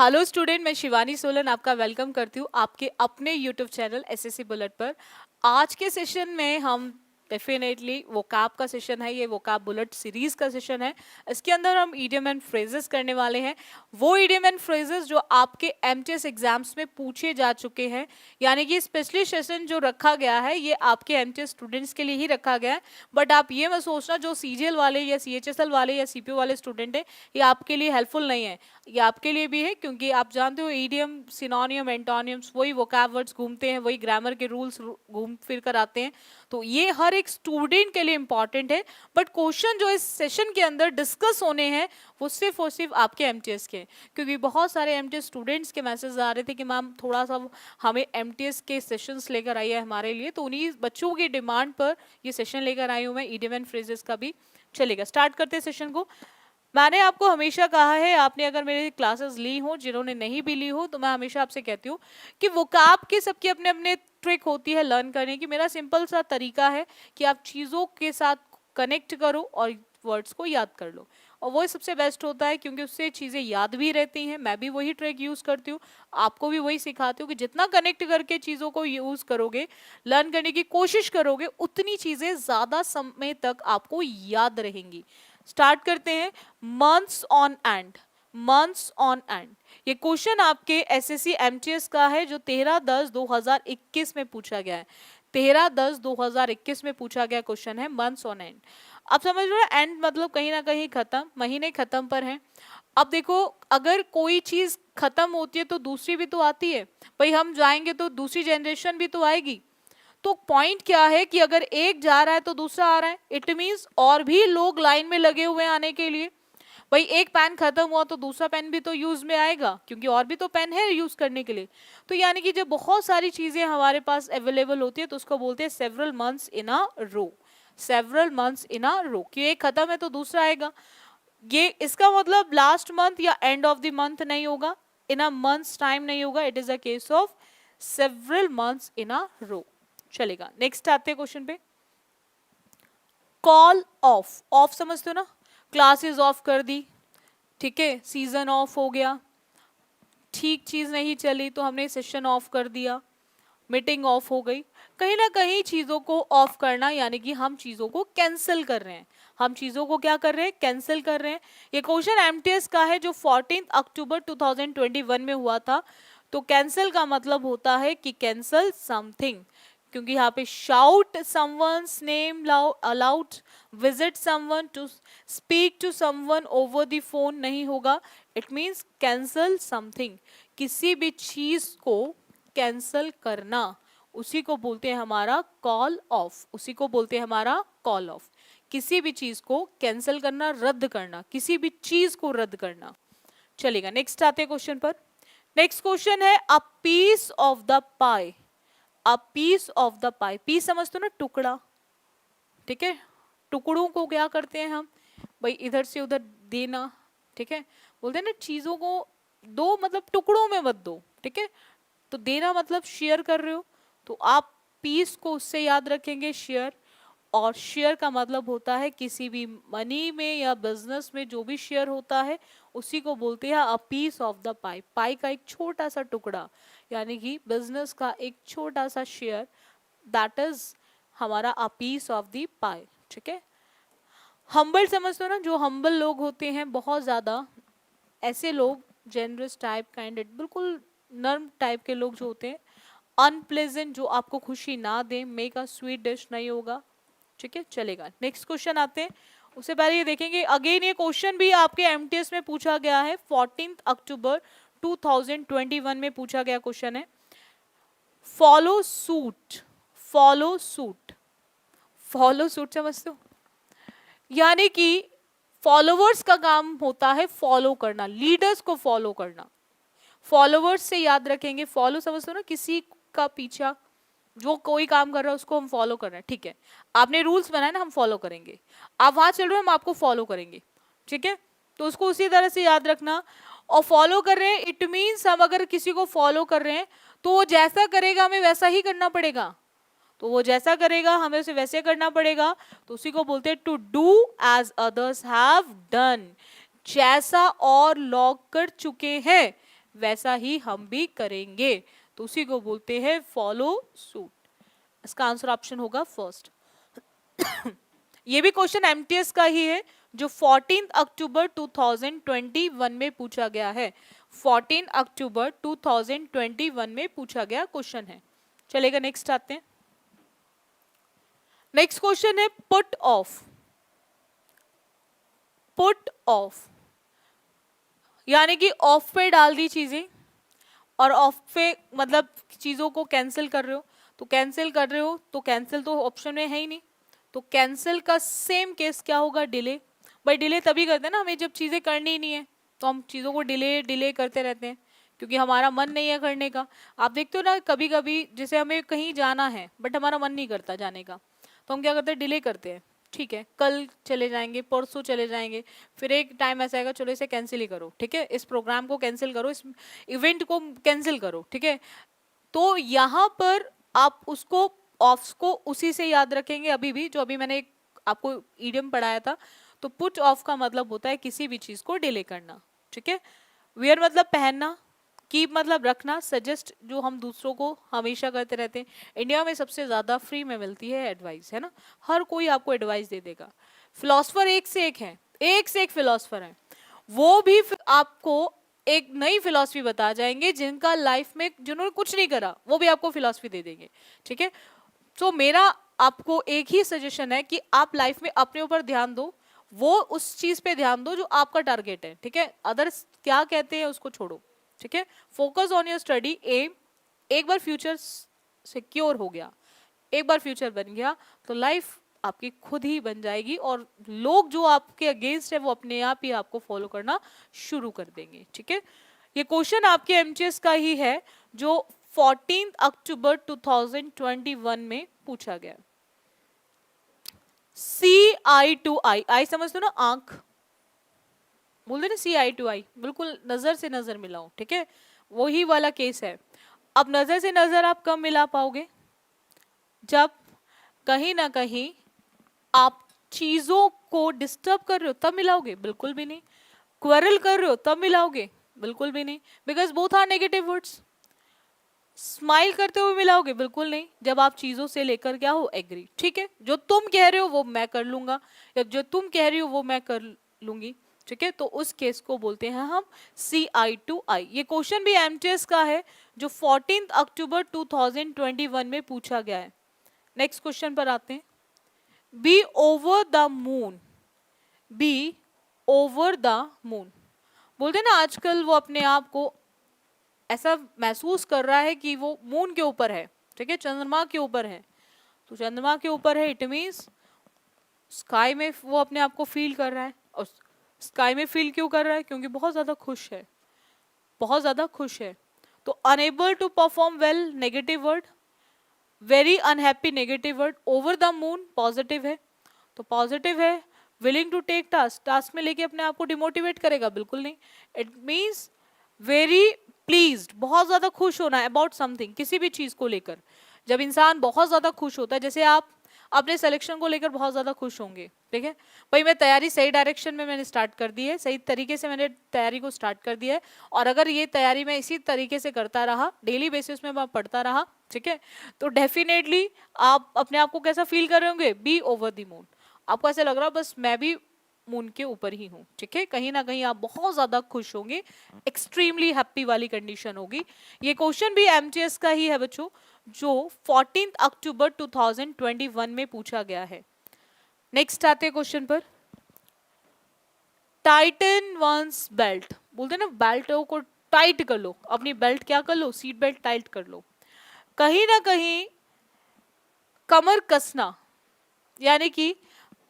Hello student, मैं शिवानी सोलन आपका welcome करती हूँ आपके अपने यूट्यूब चैनल एसएससी बुलेट पर। आज के सेशन में हम डेफिनेटली वोकैब का सेशन है, ये वोकैब बुलेट सीरीज का सेशन है। इसके अंदर हम इडियम एंड फ्रेजेस करने वाले हैं, वो इडियम एंड फ्रेजेस जो आपके एमटीएस एग्जाम्स में पूछे जा चुके हैं। यानी कि स्पेशली सेशन जो रखा गया है ये आपके एमटीएस स्टूडेंट्स के लिए ही रखा गया है। बट आप ये मत सोचना जो सीजीएल वाले या सीएचएसएल वाले या सीपीओ वाले स्टूडेंट है ये आपके लिए हेल्पफुल नहीं है। ये आपके लिए भी है, क्योंकि आप जानते हो ईडियम, सिनोनियम, एंटोनियम्स, वही वोकैब वर्ड्स घूमते हैं, वही ग्रामर के रूल्स घूम फिर कर आते हैं। तो ये हर एक स्टूडेंट के लिए इंपॉर्टेंट है। बट क्वेश्चन जो इस सेशन के अंदर डिस्कस होने हैं वो सिर्फ और सिर्फ आपके एमटीएस के, क्योंकि बहुत सारे एमटीएस स्टूडेंट्स के मैसेज आ रहे थे कि मैम थोड़ा सा हमें एमटीएस के सेशंस लेकर आइए हमारे लिए। तो उन्हीं बच्चों की डिमांड पर ये सेशन लेकर आई हूँ मैं, इडियम एंड फ्रेजेस का भी। चलेगा, स्टार्ट करते हैं सेशन को। मैंने आपको हमेशा कहा है, आपने अगर मेरी क्लासेस ली हो, जिन्होंने नहीं भी ली हो, तो मैं हमेशा आपसे कहती हूँ कि वोकैब के सबके अपने अपने ट्रिक होती है लर्न करने की। मेरा सिंपल सा तरीका है कि आप चीज़ों के साथ कनेक्ट करो और वर्ड्स को याद कर लो, और वो सबसे बेस्ट होता है क्योंकि उससे चीज़ें याद भी रहती हैं। मैं भी वही ट्रिक यूज़ करती हूँ, आपको भी वही सिखाती हूँ कि जितना कनेक्ट करके चीज़ों को यूज़ करोगे, लर्न करने की कोशिश करोगे, उतनी चीज़ें ज़्यादा समय तक आपको याद रहेंगी। स्टार्ट करते हैं। Months on and, months on and, ये क्वेश्चन आपके एसएससी एमटीएस का है जो 13/10/2021 में पूछा गया है। 13/10/2021 में पूछा गया क्वेश्चन है, मंथ्स ऑन एंड। अब समझ लो एंड मतलब कहीं ना कहीं खत्म, महीने खत्म पर हैं। अब देखो, अगर कोई चीज खत्म होती है तो दूसरी भी तो आती है। भाई हम जाएंगे तो दूसरी जनरेशन भी तो आएगी। तो पॉइंट क्या है कि अगर एक जा रहा है तो दूसरा आ रहा है, इट मींस और भी लोग लाइन में लगे हुए हैं आने के लिए। भाई एक पेन खत्म हुआ तो दूसरा पेन भी तो यूज में आएगा, क्योंकि और भी तो पेन है यूज करने के लिए। तो यानी कि जब बहुत सारी चीजें हमारे पास अवेलेबल होती है तो उसको बोलते हैं several months in a row. Several months in a row, कि एक खत्म है तो दूसरा आएगा। ये इसका मतलब लास्ट मंथ या एंड ऑफ द मंथ नहीं होगा, इन अ मंथ्स टाइम नहीं होगा। It is a case of several months in a row. चलेगा, नेक्स्ट आते हैं क्वेश्चन पे। कॉल ऑफ, ऑफ समझते हो ना, क्लासेस ऑफ कर दी, ठीक है, सीजन ऑफ हो गया, ठीक चीज नहीं चली तो हमने सेशन ऑफ कर दिया, मीटिंग ऑफ हो गई। कहीं ना कहीं चीजों को ऑफ करना यानी कि हम चीजों को कैंसिल कर रहे हैं। हम चीजों को क्या कर रहे हैं, कैंसिल कर रहे हैं। ये क्वेश्चन एमटीएस का है जो 14 अक्टूबर 2021 में हुआ था। तो कैंसिल का मतलब होता है कि कैंसिल समथिंग, क्योंकि यहाँ पे shout someone's name aloud, visit someone, to speak to someone over the phone नहीं होगा। इट मीन्स कैंसिल समथिंग, किसी भी चीज को कैंसिल करना, उसी को बोलते हैं हमारा कॉल ऑफ, उसी को बोलते हैं हमारा कॉल ऑफ। किसी भी चीज को कैंसिल करना, रद्द करना, किसी भी चीज को रद्द करना। चलेगा, नेक्स्ट आते हैं क्वेश्चन पर। नेक्स्ट क्वेश्चन है a piece of the pie. A piece of the pie, piece समझते हो ना, टुकड़ा, ठीक है। टुकड़ों को क्या करते हैं हम, भाई इधर से उधर देना, ठीक है। बोलते हैं ना चीजों को दो, मतलब टुकड़ों में मत दो, ठीक है। तो देना मतलब शेयर कर रहे हो, तो आप पीस को उससे याद रखेंगे, शेयर। और शेयर का मतलब होता है किसी भी मनी में या बिजनेस में जो भी शेयर होता है उसी को बोलते हैं अ पीस ऑफ द पाई। पाई का एक छोटा सा टुकड़ा, यानी कि बिजनेस का एक छोटा सा शेयर, दैट इज हमारा अ पीस ऑफ द पाई, ठीक है। हम्बल समझते हो ना, जो हम्बल लोग होते हैं बहुत ज्यादा, ऐसे लोग, जेनरस टाइप, काइंडेड, बिल्कुल नर्म टाइप के लोग जो होते हैं। अनप्लेजेंट, जो आपको खुशी ना दे, मेक अ स्वीट डिश नहीं होगा, ठीक है। चलेगा, नेक्स्ट क्वेश्चन आते हैं। उससे पहले ये देखेंगे, अगेन ये क्वेश्चन भी आपके एमटीएस में पूछा गया है, 14 अक्टूबर 2021 में पूछा गया क्वेश्चन है। Follow suit, follow suit, follow suit समझते हो, यानी कि फॉलोवर्स का काम होता है फॉलो करना, लीडर्स को फॉलो करना। फॉलोवर्स से याद रखेंगे, फॉलो समझते हो ना, किसी का पीछा, जो कोई काम कर रहा है उसको हम फॉलो कर रहे हैं, ठीक है। आपने रूल्स बनाए ना, हम फॉलो करेंगे। आप वहां चल रहे हो, हम आपको फॉलो करेंगे, ठीक है। तो उसको उसी तरह से याद रखना। और फॉलो कर रहे हैं, इट मीन्स हम अगर किसी को फॉलो कर रहे हैं तो वो जैसा करेगा हमें वैसा ही करना पड़ेगा। तो वो जैसा करेगा हमें उसे वैसे करना पड़ेगा। तो उसी को बोलते हैं to do as others have done, जैसा और लोग कर चुके हैं वैसा ही हम भी करेंगे, तो उसी को बोलते हैं फॉलो सूट। इसका आंसर ऑप्शन होगा फर्स्ट। ये भी क्वेश्चन एमटीएस का ही है जो 14 अक्टूबर 2021 में पूछा गया है। 14 अक्टूबर 2021 में पूछा गया क्वेश्चन है। चलेगा, नेक्स्ट आते हैं। नेक्स्ट क्वेश्चन है पुट ऑफ। पुट ऑफ यानी कि ऑफ पे डाल दी चीजें, और ऑफ पे मतलब चीजों को कैंसिल कर रहे हो, तो कैंसिल कर रहे हो तो कैंसिल तो ऑप्शन में है ही नहीं, तो कैंसिल का सेम केस क्या होगा, डिले। भाई डिले तभी करते हैं ना हमें जब चीजें करनी ही नहीं है, तो हम चीजों को डिले डिले करते रहते हैं क्योंकि हमारा मन नहीं है करने का। आप देखते हो ना कभी कभी जैसे हमें कहीं जाना है बट हमारा मन नहीं करता जाने का, तो हम क्या करते हैं, डिले करते हैं। ठीक है, कल चले जाएंगे, परसों चले जाएंगे, फिर एक टाइम ऐसा आएगा चलो इसे कैंसिल ही करो, ठीक है, इस प्रोग्राम को कैंसिल करो, इस इवेंट को कैंसिल करो, ठीक है। तो यहाँ पर आप उसको ऑफ्स को उसी से याद रखेंगे अभी भी, जो अभी मैंने आपको ईडियम पढ़ाया था। तो पुट ऑफ का मतलब होता है किसी भी चीज को डिले करना, ठीक है। वियर मतलब पहनना, कीप मतलब रखना, सजेस्ट जो हम दूसरों को हमेशा करते रहते हैं। इंडिया में सबसे ज्यादा फ्री में मिलती है एडवाइस, है ना, हर कोई आपको एडवाइस दे देगा। फिलोसफर एक से एक है, एक से एक फिलोसफर है, वो भी आपको एक नई फिलॉसफी बता जाएंगे, जिनका लाइफ में जिन्होंने कुछ नहीं करा वो भी आपको फिलॉसफी दे देंगे, ठीक है। तो मेरा आपको एक ही सजेशन है कि आप लाइफ में अपने ऊपर ध्यान दो, वो उस चीज पे ध्यान दो जो आपका टारगेट है, ठीक है। अदर्स क्या कहते हैं उसको छोड़ो, ठीक है। Focus on your study aim. एक बार फ्यूचर सिक्योर हो गया, एक बार फ्यूचर बन गया, तो लाइफ आपकी खुद ही बन जाएगी, और लोग जो आपके अगेंस्ट है वो अपने आप ही आपको फॉलो करना शुरू कर देंगे, ठीक है। ये क्वेश्चन आपके एमटीएस का ही है जो 14 अक्टूबर 2021 में पूछा गया। सी आई टू आई, आई समझते हो ना, आंख बोलते ना, सी आई टू आई, बिल्कुल नजर से नजर मिलाओ, ठीक है, वही वाला केस है। अब नजर से नजर आप कब मिला पाओगे, जब कहीं ना कहीं आप चीजों को डिस्टर्ब कर रहे हो तब मिलाओगे, बिल्कुल भी नहीं। क्वेरल कर रहे हो तब मिलाओगे, बिल्कुल भी नहीं, because both are negative words. Smile करते हुए मिलाओगे, बिल्कुल नहीं, जब आप चीजों से लेकर क्या हो, एग्री, ठीक है, जो तुम कह रहे हो वो मैं कर लूंगा, या जो तुम कह रही हो वो मैं कर लूंगी, ठीक है, तो उस केस को बोलते हैं हम सी आई टू आई। ये क्वेश्चन भी एमटीएस का है जो 14 अक्टूबर 2021 में पूछा गया है। नेक्स्ट क्वेश्चन पर आते हैं। Be over the moon, be over the moon, बोलते हैं ना आजकल वो अपने आप को ऐसा महसूस कर रहा है कि वो मून के ऊपर है, ठीक है, चंद्रमा के ऊपर है। तो चंद्रमा के ऊपर है, इट मीन्स स्काई में वो अपने आप को फील कर रहा है। और स्काई में फील क्यों कर रहा है, क्योंकि बहुत ज्यादा खुश है, बहुत ज्यादा खुश है। तो enable to perform well, negative word, very unhappy, negative word, over the moon positive है, तो पॉजिटिव है। Willing to take task, task में लेके अपने आप को डिमोटिवेट करेगा, बिल्कुल नहीं। इट मीन्स वेरी प्लीज्ड, बहुत ज्यादा खुश होना है अबाउट समथिंग, किसी भी चीज को लेकर। जब इंसान बहुत ज्यादा खुश होता है, जैसे आप अपने सिलेक्शन को लेकर बहुत ज्यादा खुश होंगे, ठीक है, भाई मैं तैयारी सही डायरेक्शन में मैंने स्टार्ट कर दी है, सही तरीके से मैंने तैयारी को स्टार्ट कर दिया है, और अगर ये तैयारी मैं इसी तरीके से करता रहा, डेली बेसिस में मैं पढ़ता रहा, ठीक है, तो डेफिनेटली आप अपने आप को कैसा फील कर रहे होंगे, बी ओवर द मून। आपको ऐसा लग रहा है बस मैं भी मून के ऊपर ही हूँ, ठीक है, कहीं ना कहीं आप बहुत ज्यादा खुश होंगे, एक्सट्रीमली हैप्पी वाली कंडीशन होगी। ये क्वेश्चन भी एमटीएस का ही है बच्चों, जो 14 अक्टूबर 2021 में पूछा गया है। नेक्स्ट आते हैं क्वेश्चन पर। टाइटन वंस बेल्ट, बोलते हैं ना बेल्ट को टाइट कर लो, अपनी बेल्ट क्या कर लो, सीट बेल्ट टाइट कर लो। कहीं ना कहीं कमर कसना, यानी कि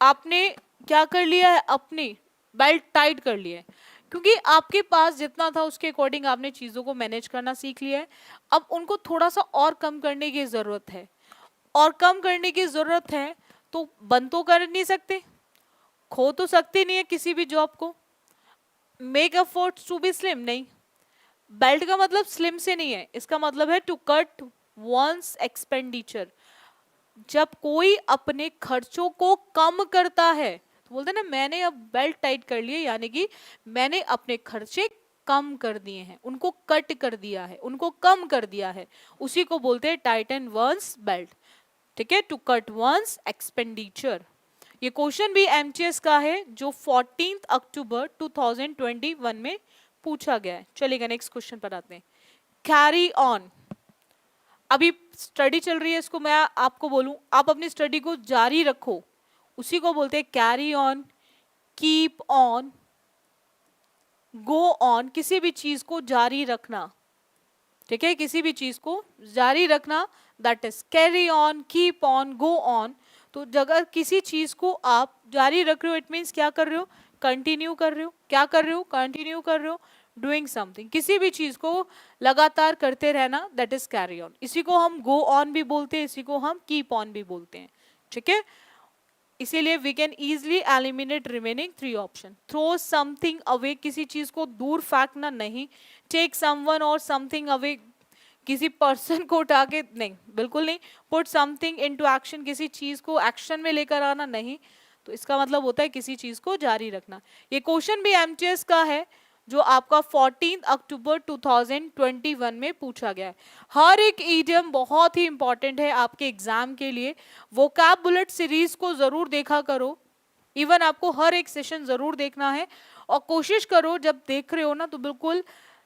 आपने क्या कर लिया है, अपनी बेल्ट टाइट कर लिया है, क्योंकि आपके पास जितना था उसके अकॉर्डिंग आपने चीजों को मैनेज करना सीख लिया है। अब उनको थोड़ा सा और कम करने की जरूरत है, और कम करने की जरूरत है, तो बंद तो कर नहीं सकते, खो तो सकते नहीं है किसी भी जॉब को। Make efforts to be slim, नहीं, बेल्ट का मतलब स्लिम से नहीं है, इसका मतलब है टू कट वंस एक्सपेंडिचर। जब कोई अपने खर्चों को कम करता है, तो बोलते हैं ना मैंने अब बेल्ट टाइट कर लिए, यानी कि मैंने अपने खर्चे कम कर दिए हैं, उनको कट कर दिया है, उनको कम कर दिया है, उसी को बोलते हैं टाइटन वंस बेल्ट, ठीक है, टू कट वंस एक्सपेंडिचर। ये क्वेश्चन भी एमटीएस का है जो 14 अक्टूबर 2021 में पूछा गया है। चलिएगा नेक्स्ट क्वेश्चन पर आते हैं। कैरी ऑन, अभी स्टडी चल रही है, इसको मैं आपको बोलूं आप अपनी स्टडी को जारी रखो, उसी को बोलते हैं carry on, keep on, go on, किसी भी चीज को जारी रखना, ठीक है, किसी भी चीज को जारी रखना, that is carry on, keep on, go on. तो अगर किसी चीज को आप जारी रख रहे हो, इट मीन्स क्या कर रहे हो, कंटिन्यू कर रहे हो, क्या कर रहे हो, कंटिन्यू कर रहे हो, डूइंग समथिंग, किसी भी चीज को लगातार करते रहना, दैट इज कैरी ऑन। इसी को हम गो ऑन भी बोलते हैं, इसी को हम कीप ऑन भी बोलते हैं, ठीक है। इसीलिए we can easily eliminate remaining 3 option. Throw something away, किसी चीज को दूर फेंकना नहीं, टेक समवन और समथिंग अवे, किसी पर्सन को उठा के नहीं, बिल्कुल नहीं, पुट समथिंग इनटू एक्शन, किसी चीज को एक्शन में लेकर आना नहीं, तो इसका मतलब होता है किसी चीज को जारी रखना। ये क्वेश्चन भी एमटीएस का है जो आपका 14 अक्टूबर 2021 में पूछा गया है। हर एक इडियम बहुत ही इंपॉर्टेंट है आपके एग्जाम के लिए। वोकैब बुलेट सीरीज को जरूर देखा करो, इवन आपको हर एक सेशन जरूर देखना है, और कोशिश करो जब देख रहे हो ना तो बिल्कुल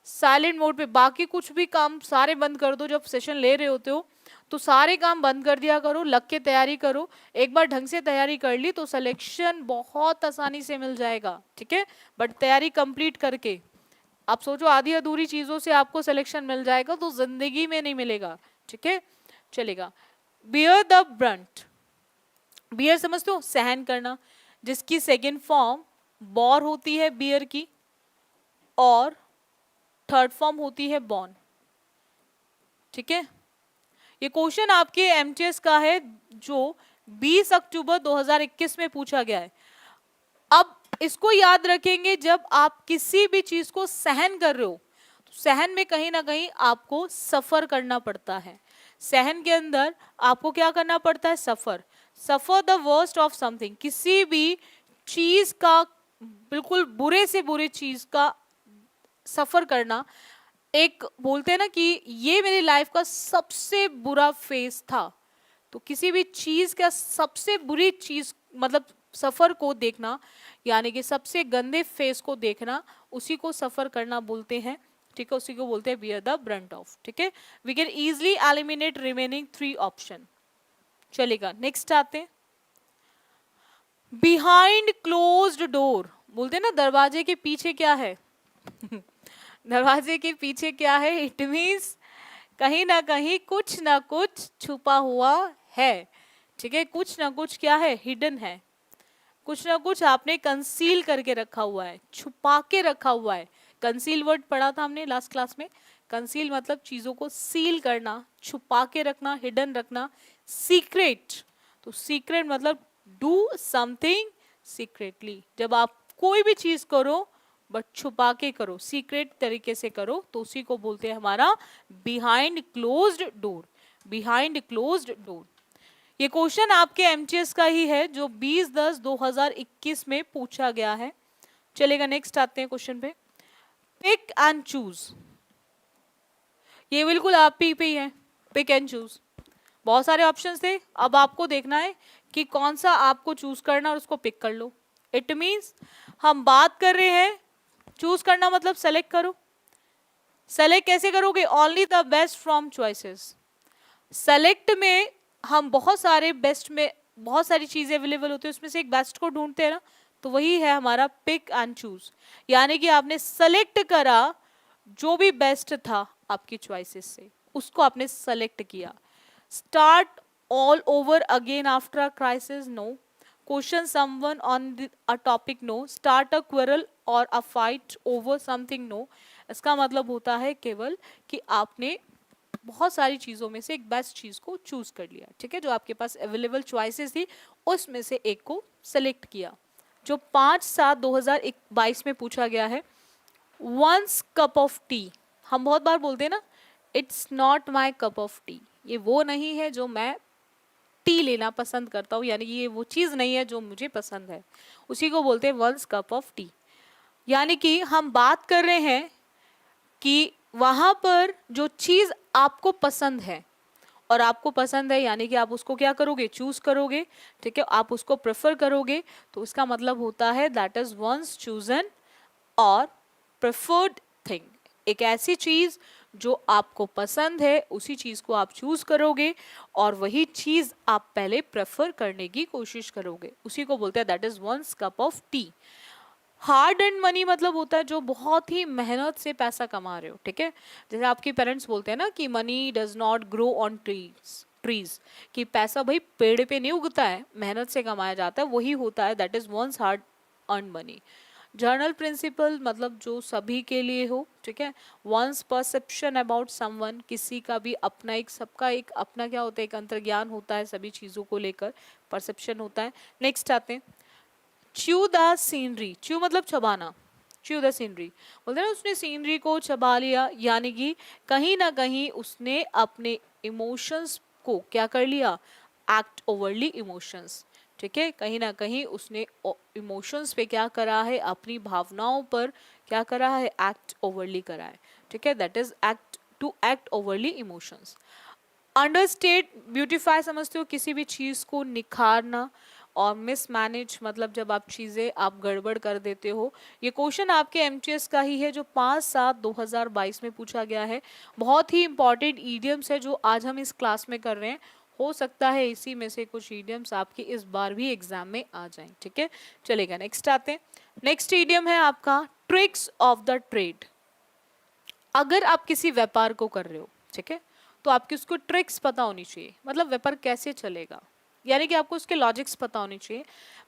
साइलेंट मोड पे, बाकी कुछ भी काम सारे बंद कर दो, जब सेशन ले रहे होते हो तो सारे काम बंद कर दिया करो, लग के तैयारी करो। एक बार ढंग से तैयारी कर ली तो सिलेक्शन बहुत आसानी से मिल जाएगा, ठीक है, बट तैयारी कंप्लीट करके आप सोचो आधी अधूरी चीजों से आपको सिलेक्शन मिल जाएगा तो जिंदगी में नहीं मिलेगा, ठीक है। चलेगा, बियर द ब्रंट, बियर समझते हो, सहन करना, जिसकी सेकेंड फॉर्म बॉर होती है बियर की, और थर्ड फॉर्म होती है बॉर्न, ठीक है। ये क्वेश्चन आपके एमटीएस का है जो 20 अक्टूबर 2021 में पूछा गया है। अब इसको याद रखेंगे, जब आप किसी भी चीज को सहन कर रहे हो तो सहन में कहीं ना कहीं आपको सफर करना पड़ता है। सहन के अंदर आपको क्या करना पड़ता है, suffer, suffer the worst of something, किसी भी चीज का, बिल्कुल बुरे से बुरे चीज का सफर करना। एक बोलते हैं ना कि ये मेरी लाइफ का सबसे बुरा फेज था, तो किसी भी चीज का सबसे बुरी चीज मतलब सफर को देखना, यानी कि सबसे गंदे फेस को देखना, उसी को सफर करना बोलते हैं, ठीक है, उसी को बोलते हैं बियर द ब्रंट ऑफ, ठीक है। We can easily eliminate remaining 3 option. चलेगा, नेक्स्ट आते हैं। बिहाइंड क्लोज्ड डोर, बोलते हैं ना दरवाजे के पीछे क्या है दरवाजे के पीछे क्या है, इट मीन्स कहीं ना कहीं कुछ ना कुछ छुपा हुआ है, ठीक है, कुछ ना कुछ क्या है, हिडन है, कुछ ना कुछ आपने कंसील करके रखा हुआ है, छुपा के रखा हुआ है। कंसील वर्ड पढ़ा था हमने लास्ट क्लास में, कंसील मतलब चीजों को सील करना, छुपा के रखना, हिडन रखना। सीक्रेट, तो सीक्रेट मतलब डू समथिंग सीक्रेटली, जब आप कोई भी चीज करो बट छुपा के करो, सीक्रेट तरीके से करो, तो उसी को बोलते हैं हमारा behind closed door, behind closed door. ये क्वेश्चन आपके एमटीएस का ही है जो 20/10/2021 में पूछा गया है। चलेगा, नेक्स्ट आते हैं क्वेश्चन पे। पिक एंड चूज, ये बिल्कुल आप ही पे ही है, पिक एंड चूज। बहुत सारे ऑप्शंस थे, अब आपको देखना है कि कौन सा आपको चूज करना और उसको पिक कर लो। इट मीन्स हम बात कर रहे हैं, चूज करना मतलब सेलेक्ट करो। सेलेक्ट कैसे करोगे, only the best from choices. Select में हम बहुत सारे बेस्ट में बहुत सारी चीजें अवेलेबल होती है, उसमें से एक बेस्ट को ढूंढते हैं ना, तो वही है हमारा पिक एंड चूज, यानी कि आपने सेलेक्ट करा जो भी बेस्ट था आपकी चॉइसेस से, उसको आपने सेलेक्ट किया। Start all over again after a crisis, no. Question someone on a topic, no. Start a quarrel और a fight over something, no. इसका मतलब होता है केवल कि आपने बहुत सारी चीजों में से एक बेस्ट चीज को चूज कर लिया, ठीक है, जो आपके पास अवेलेबल चॉइसेस थी उसमें से एक को सेलेक्ट किया। जो 5/7/2022 में पूछा गया है। वंस कप ऑफ टी, हम बहुत बार बोलते हैं ना, it's not my cup of T, ये वो नहीं है जो मैं टी लेना पसंद करता हूँ, यानी कि ये वो चीज नहीं है जो मुझे पसंद है, उसी को बोलते हैं वंस कप ऑफ टी। यानी कि हम बात कर रहे हैं कि वहां पर जो चीज आपको पसंद है, और आपको पसंद है यानी कि आप उसको क्या करोगे, चूज करोगे, ठीक है, आप उसको प्रेफर करोगे, तो इसका मतलब होता है दैट इज वंस चूजन और प्रेफर्ड थिंग। एक ऐसी चीज जो आपको पसंद है उसी चीज को आप चूज करोगे और वही चीज आप पहले प्रेफर करने की कोशिश करोगे, उसी को बोलते हैं that is one's cup of tea. Hard and money मतलब होता है जो बहुत ही मेहनत से पैसा कमा रहे हो, ठीक है। जैसे आपके पेरेंट्स बोलते हैं ना कि money does not grow on trees, कि पैसा भाई पेड़ पे नहीं उगता है, मेहनत से कमाया जाता है, वही होता है that is one's hard earn money. General principle मतलब जो सभी के लिए हो, ठीक है। वंस परसेप्शन अबाउट समवन, किसी का भी अपना एक, सबका एक अपना क्या होता है, एक अंतर्ज्ञान होता है सभी चीजों को लेकर, परसेप्शन होता है। नेक्स्ट आते हैं च्यू द सीनरी, च्यू मतलब चबाना, च्यू द सीनरी बोलते हैं ना, उसने सीनरी को चबा लिया, यानी कि कहीं ना कहीं उसने अपने इमोशंस को क्या कर लिया, एक्ट ओवरली इमोशंस, ठीक है, कहीं ना कहीं उसने इमोशंस पे क्या करा है, अपनी भावनाओं पर क्या करा है, एक्ट ओवरली करा है, ठीक है, that is act, to act overly emotions. Understate beautify समझते हो, किसी भी चीज को निखारना, और मिसमैनेज मतलब जब आप चीजें आप गड़बड़ कर देते हो। ये क्वेश्चन आपके एमटीएस का ही है जो 5/7/2022 में पूछा गया है। बहुत ही इंपॉर्टेंट ईडियम्स है जो आज हम इस क्लास में कर रहे हैं, हो सकता है इसी में से कुछ ईडियम्स आपके इस बार भी एग्जाम में आ जाएं, ठीक है। चलेगा, नेक्स्ट आते हैं। नेक्स्ट ईडियम है आपका ट्रिक्स ऑफ द ट्रेड। अगर आप किसी व्यापार को कर रहे हो, ठीक है, तो आपकी उसको ट्रिक्स पता होनी चाहिए, मतलब व्यापार कैसे चलेगा, यानी कि आपको उसके लॉजिक्स पता होने चाहिए,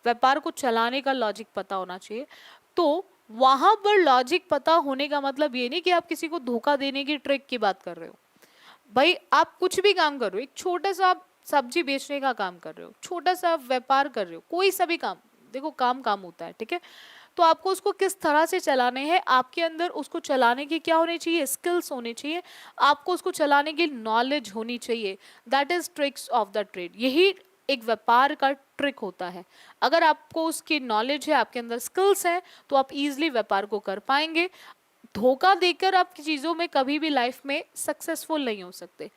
व्यापार को चलाने का लॉजिक पता होना चाहिए। तो वहां पर लॉजिक पता होने का मतलब ये नहीं कि आप किसी को धोखा देने की ट्रिक की बात कर रहे हो। भाई आप कुछ भी काम कर रहे हो, एक छोटा सा आप सब्जी बेचने का काम कर रहे हो, छोटा सा आप व्यापार कर रहे हो, कोई सा भी काम, देखो काम काम होता है, ठीक है। तो आपको उसको किस तरह से चलाने हैं, आपके अंदर उसको चलाने की क्या होनी चाहिए, स्किल्स होनी चाहिए, आपको उसको चलाने की नॉलेज होनी चाहिए, that is tricks of the trade. यही एक व्यापार का ट्रिक होता है। अगर आपको उसकी नॉलेज है, आपके अंदर स्किल्स हैं, तो आप इजीली व्यापार को कर पाएंगे। धोखा देकर आप चीजों में कभी भी लाइफ में सक्सेसफुल नहीं हो सकते।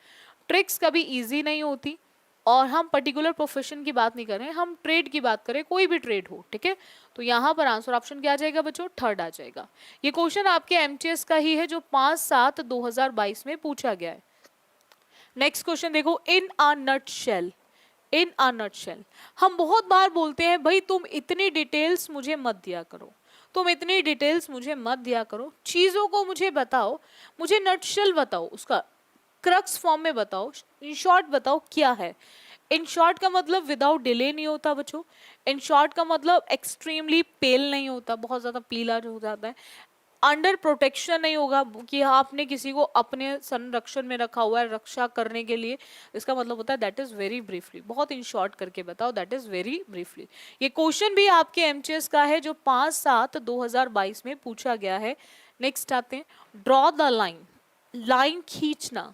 ट्रिक्स कभी इजी नहीं होती, और हम पर्टिकुलर प्रोफेशन की बात नहीं कर रहे हैं, हम ट्रेड की बात करें, कोई भी ट्रेड हो, ठीक है। तो यहाँ पर आंसर ऑप्शन क्या आ जाएगा बच्चों, थर्ड आ जाएगा। ये क्वेश्चन आपके एमटीएस का ही है जो 5/7/2022 में पूछा गया है। नेक्स्ट क्वेश्चन देखो, इन a nutshell, in a nutshell. हम बहुत बार बोलते हैं भाई तुम इतनी डिटेल्स मुझे मत दिया करो, तुम इतनी डिटेल्स मुझे मत दिया करो, चीजों को मुझे बताओ, मुझे नटशेल बताओ, उसका क्रक्स फॉर्म में बताओ, इन शॉर्ट बताओ क्या है। इन शॉर्ट का मतलब विदाउट डिले नहीं होता बच्चों, इन शॉर्ट का मतलब एक्सट्रीमली पेल नहीं होता, बहुत ज्यादा पीला जो हो जाता है, अंडर प्रोटेक्शन नहीं होगा कि आपने किसी को अपने संरक्षण में रखा हुआ है रक्षा करने के लिए, इसका मतलब होता है दैट इज वेरी ब्रीफली, बहुत इन शॉर्ट करके बताओ, दैट इज वेरी ब्रीफली। ये क्वेश्चन भी आपके एमटीएस का है जो 5/7/2022 में पूछा गया है। नेक्स्ट आते हैं, ड्रॉ द लाइन, लाइन खींचना।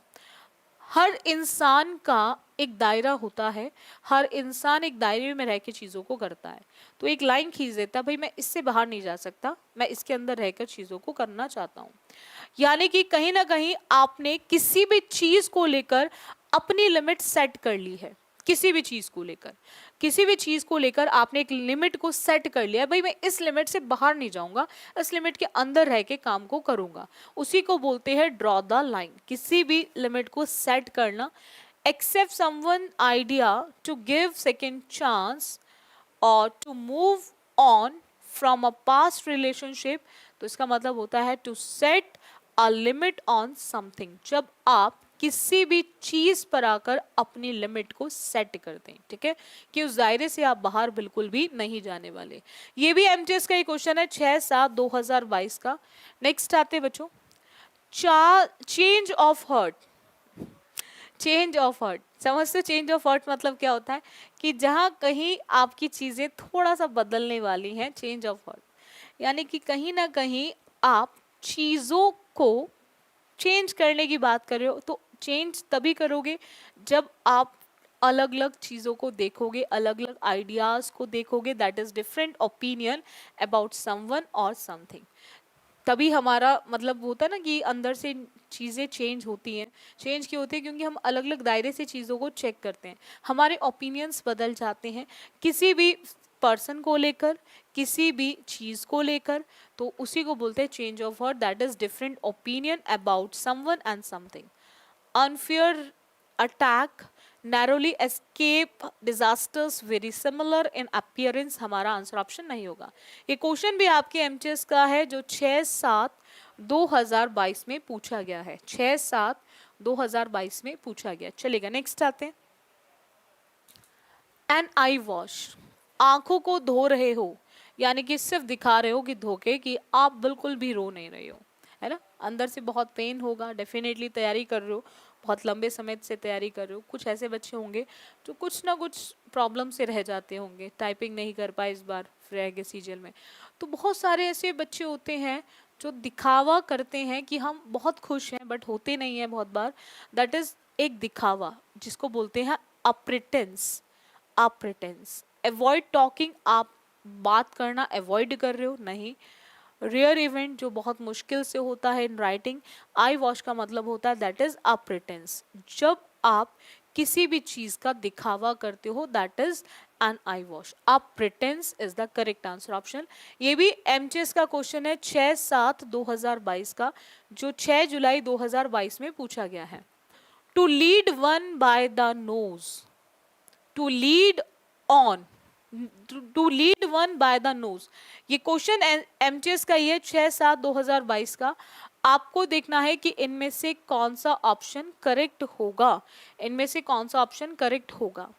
हर इंसान का एक दायरा होता है, हर इंसान एक दायरे में रह के चीज़ों को करता है, तो एक लाइन खींच देता है, भाई मैं इससे बाहर नहीं जा सकता, मैं इसके अंदर रहकर चीज़ों को करना चाहता हूँ। यानी कि कहीं ना कहीं आपने किसी भी चीज़ को लेकर अपनी लिमिट सेट कर ली है, किसी भी चीज़ को लेकर, किसी भी चीज़ को लेकर आपने एक लिमिट को सेट कर लिया, भाई मैं इस लिमिट से बाहर नहीं जाऊंगा, इस लिमिट के अंदर रह के काम को करूंगा, उसी को बोलते हैं ड्रॉ द लाइन, किसी भी लिमिट को सेट करना। Accept someone idea to give second chance और to move on from a past relationship, तो इसका मतलब होता है to set a limit on something, जब आप किसी भी चीज पर आकर अपनी लिमिट को सेट कर दें, ठीक है, कि उस दायरे से आप बाहर बिल्कुल भी नहीं जाने वाले। ये भी एमटीएस का ही क्वेश्चन है 6/7/2022 का। नेक्स्ट आते बच्चों, change of heart, change of heart समझते हो, चेंज ऑफ हर्ट मतलब क्या होता है कि जहां कहीं आपकी चीजें थोड़ा सा बदलने वाली हैं, चेंज ऑफ हर्ट, यानी कि कहीं ना कहीं आप चीजों को चेंज करने की बात कर रहे हो, तो चेंज तभी करोगे जब आप अलग अलग चीज़ों को देखोगे, अलग अलग आइडियाज़ को देखोगे, that is different opinion about someone और समथिंग। तभी हमारा मतलब होता है ना कि अंदर से चीज़ें चेंज होती हैं। चेंज क्यों होती है? क्योंकि हम अलग अलग दायरे से चीज़ों को चेक करते हैं, हमारे ओपिनियंस बदल जाते हैं किसी भी पर्सन को लेकर, किसी भी चीज़ को लेकर, तो उसी को बोलते हैं change of heart, that is different opinion about someone and something. Unfair attack, narrowly escape, disasters very similar in appearance, हमारा आंसर ऑप्शन नहीं होगा। ये क्वेश्चन भी आपके एमटीएस का है जो 6/7/2022 में पूछा गया है, 6/7/2022 में पूछा गया। चलेगा, नेक्स्ट आते हैं। एन आई वॉश, आंखों को धो रहे हो, यानी कि सिर्फ दिखा रहे हो कि धोके, कि आप बिल्कुल भी रो नहीं रहे हो, है ना। अंदर से बहुत पेन होगा, डेफिनेटली तैयारी कर रहे हो, बहुत लंबे समय से तैयारी कर रहे हो। कुछ ऐसे बच्चे होंगे जो कुछ ना कुछ प्रॉब्लम से रह जाते होंगे, टाइपिंग नहीं कर पाए इस बार, रह गए सीजल में। तो बहुत सारे ऐसे बच्चे होते हैं जो दिखावा करते हैं कि हम बहुत खुश हैं, बट होते नहीं हैं बहुत बार। दैट इज एक दिखावा, जिसको बोलते हैं अप्रिटेंस। आप प्रिटेंस, अवॉइड टॉकिंग, आप बात करना अवॉइड कर रहे हो, नहीं। रेयर इवेंट, जो बहुत मुश्किल से होता है इन राइटिंग। आई वॉश का मतलब होता है दैट इज अ प्रिटेंस, जब आप किसी भी चीज का दिखावा करते हो, that is an eyewash. आप pretence is the correct answer option. ये भी एमटीएस का क्वेश्चन है 6/7/2022 का, जो 6 जुलाई 2022 में पूछा गया है। To lead one by the nose, to lead on, to lead one by the nose, ये क्वेश्चन एमटीएस का ही है 6/7/2022 का। आपको देखना है कि इनमें से कौन सा ऑप्शन करेक्ट होगा, इनमें से कौन सा ऑप्शन करेक्ट होगा।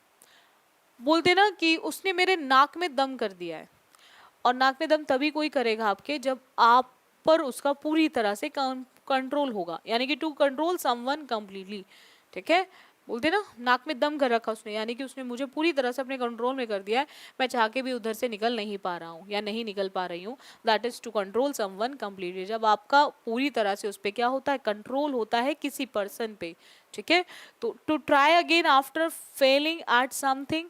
बोलते ना कि उसने मेरे नाक में दम कर दिया है, और नाक में दम तभी कोई करेगा आपके जब आप पर उसका पूरी तरह से कंट्रोल होगा, यानी कि टू कंट्रोल समवन कंप्लीटली, ठीक है। बोलते ना नाक में दम कर रखा उसने, यानी कि उसने मुझे पूरी तरह से अपने कंट्रोल में कर दिया है, मैं चाह के भी उधर से निकल नहीं पा रहा हूँ या नहीं निकल पा रही हूँ। That is to control someone completely, जब आपका पूरी तरह से उस पर क्या होता है, कंट्रोल होता है किसी पर्सन पे, ठीक है। तो to try again after failing at something,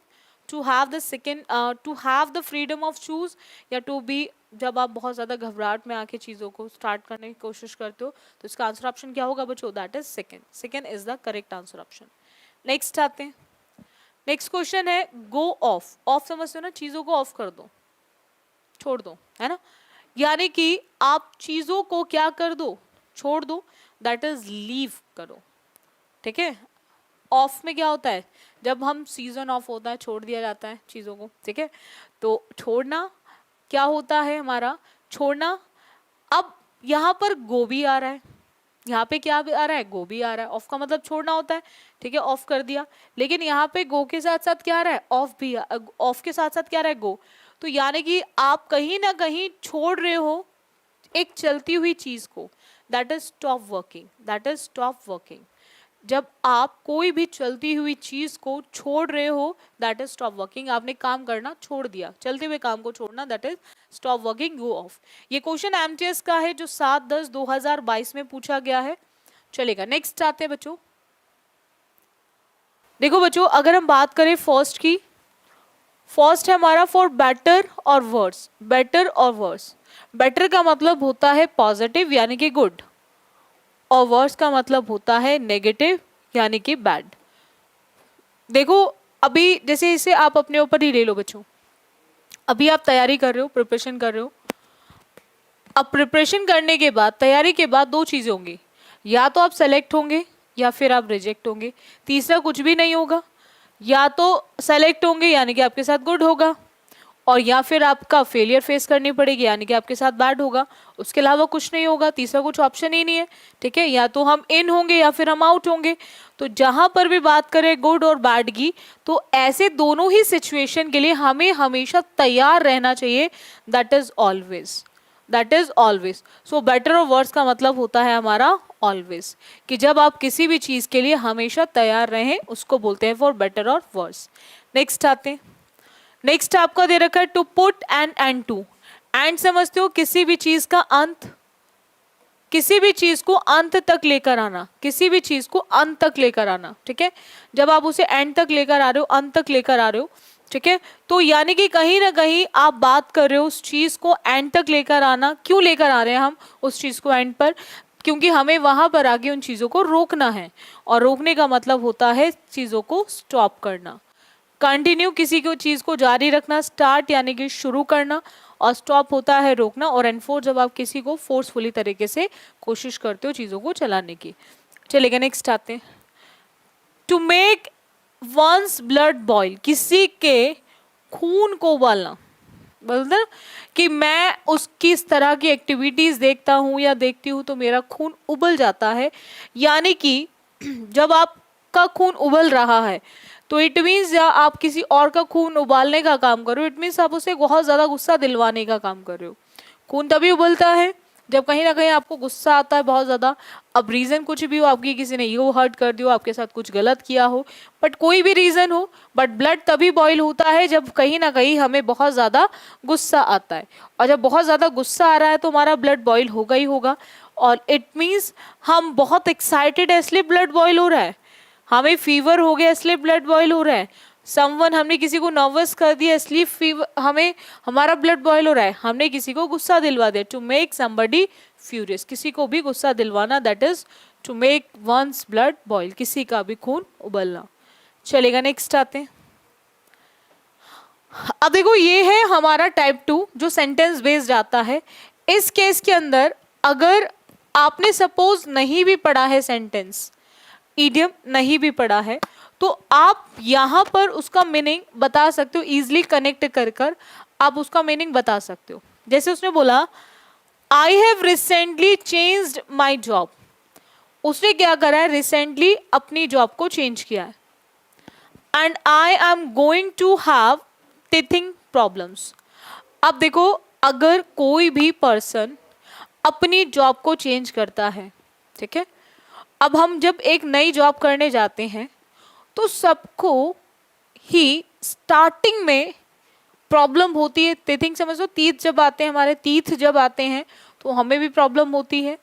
to have the second, to have the freedom of choose, या टू बी, जब आप बहुत ज़्यादा घबराहट में आके चीज़ों को स्टार्ट करने की कोशिश करते हो, तो इसका आंसर ऑप्शन क्या होगा बच्चों, that is second. Second is the correct answer option. Next आते हैं। नेक्स्ट क्वेश्चन है गो ऑफ। ऑफ समझते हो ना, चीज़ों को ऑफ कर दो, छोड़ दो, है ना। यानी कि आप चीज़ों को क्या कर दो, छोड़ दो, दैट इज लीव करो, ठीक है। ऑफ में क्या होता है, जब हम सीजन ऑफ होता है, छोड़ दिया जाता है चीज़ों को, ठीक है। तो छोड़ना क्या होता है हमारा, छोड़ना। अब यहाँ पर गो भी आ रहा है, यहाँ पे क्या आ रहा है, गो भी आ रहा है। ऑफ का मतलब छोड़ना होता है, ठीक है, ऑफ कर दिया। लेकिन यहाँ पे गो के साथ साथ क्या आ रहा है, ऑफ भी, ऑफ के साथ साथ क्या आ रहा है, गो। तो यानी कि आप कहीं ना कहीं छोड़ रहे हो एक चलती हुई चीज को, that is stop working, that is stop working. जब आप कोई भी चलती हुई चीज को छोड़ रहे हो, दैट इज स्टॉप वर्किंग। आपने काम करना छोड़ दिया, चलते हुए काम को छोड़ना, that is stop working, go of. ये क्वेश्चन एमटीएस का है जो 7/10/2022 में पूछा गया है। चलेगा, नेक्स्ट आते हैं बच्चों। देखो बच्चों, अगर हम बात करें फर्स्ट की, फर्स्ट है हमारा फॉर बेटर और वर्स। बेटर और वर्स, बेटर का मतलब होता है पॉजिटिव यानी कि गुड, और वर्स का मतलब होता है नेगेटिव यानी कि बैड। देखो अभी जैसे इसे आप अपने ऊपर ही ले लो बच्चों, अभी आप तैयारी कर रहे हो, प्रिपरेशन कर रहे हो। अब प्रिपरेशन करने के बाद, तैयारी के बाद दो चीजें होंगी, या तो आप सेलेक्ट होंगे या फिर आप रिजेक्ट होंगे, तीसरा कुछ भी नहीं होगा। या तो सेलेक्ट होंगे यानी कि आपके साथ गुड होगा, और या फिर आपका फेलियर फेस करनी पड़ेगी यानी कि आपके साथ बैड होगा। उसके अलावा कुछ नहीं होगा, तीसरा कुछ ऑप्शन ही नहीं है, ठीक है। या तो हम इन होंगे या फिर हम आउट होंगे। तो जहां पर भी बात करें गुड और बैड की, तो ऐसे दोनों ही सिचुएशन के लिए हमें हमेशा तैयार रहना चाहिए, that is always, that is always. So better और वर्स का मतलब होता है हमारा ऑलवेज, कि जब आप किसी भी चीज के लिए हमेशा तैयार रहें, उसको बोलते हैं फॉर बेटर और वर्स। नेक्स्ट आते हैं। नेक्स्ट आपका दे रखा है to put an end to. End समझते हो, किसी भी चीज का अंत, किसी भी चीज को अंत तक लेकर आना, किसी भी चीज को अंत तक लेकर आना, ठीक है। जब आप उसे एंड तक लेकर आ रहे हो, अंत तक लेकर आ रहे हो, ठीक है। तो यानी कि कहीं ना कहीं आप बात कर रहे हो उस चीज को एंड तक लेकर आना। क्यों लेकर आ रहे हैं हम उस चीज को एंड पर? क्योंकि हमें वहां पर आगे उन चीजों को रोकना है, और रोकने का मतलब होता है चीजों को स्टॉप करना। कंटिन्यू किसी को चीज को जारी रखना, स्टार्ट यानी कि शुरू करना, और स्टॉप होता है रोकना, और एनफोर्स जब आप किसी को फोर्सफुली तरीके से कोशिश करते हो चीजों को चलाने की। चलेगा, नेक्स्ट आते हैं। To make one's blood boil, किसी के खून को उबालना। बोलते ना कि मैं उसकी इस तरह की एक्टिविटीज देखता हूँ या देखती हूँ तो मेरा खून उबल जाता है। यानी कि जब आपका खून उबल रहा है तो इट मीन्स या आप किसी और का खून उबालने का काम कर रहे हो, इट मीन्स आप उसे बहुत ज्यादा गुस्सा दिलवाने का काम कर रहे हो। खून तभी उबलता है जब कहीं ना कहीं आपको गुस्सा आता है बहुत ज्यादा। अब रीजन कुछ भी हो, आपकी किसी ने ईगो हर्ट कर दिया हो, आपके साथ कुछ गलत किया हो, बट कोई भी रीजन हो, बट ब्लड तभी बॉईल होता है जब कहीं ना कहीं हमें बहुत ज्यादा गुस्सा आता है। और जब बहुत ज्यादा गुस्सा आ रहा है तो हमारा ब्लड बॉईल होगा ही होगा। और इट मीन्स हम बहुत एक्साइटेड है इसलिए ब्लड बॉईल हो रहा है, हमें फीवर हो गया इसलिए ब्लड बॉईल हो रहा है, समवन हमने किसी को नर्वस कर दिया इसलिए फीवर हमें हमारा ब्लड बॉईल हो रहा है, हमने किसी को गुस्सा दिलवा दिया। टू मेक समबडी फ्यूरियस, किसी को भी गुस्सा दिलवाना, that is to make one's blood boil, किसी का भी खून उबलना। चलेगा, नेक्स्ट आते हैं। अब देखो ये है हमारा टाइप 2 जो सेंटेंस बेस्ड आता है। इस केस के अंदर अगर आपने सपोज नहीं भी पढ़ा है सेंटेंस, इडियम नहीं भी पढ़ा है, तो आप यहां पर उसका मीनिंग बता सकते हो, इजिली कनेक्ट कर कर आप उसका मीनिंग बता सकते हो। जैसे उसने बोला I have recently changed my job, उसने क्या करा है, रिसेंटली अपनी जॉब को चेंज किया है। And I am going to have teething problems. अब देखो अगर कोई भी पर्सन अपनी जॉब को चेंज करता है, ठीक है, अब हम जब एक नई जॉब करने जाते हैं तो सबको ही स्टार्टिंग में प्रॉब्लम होती है। टीथिंग समझो, तीत जब आते हैं हमारे, तीत जब आते हैं तो हमें भी प्रॉब्लम होती है।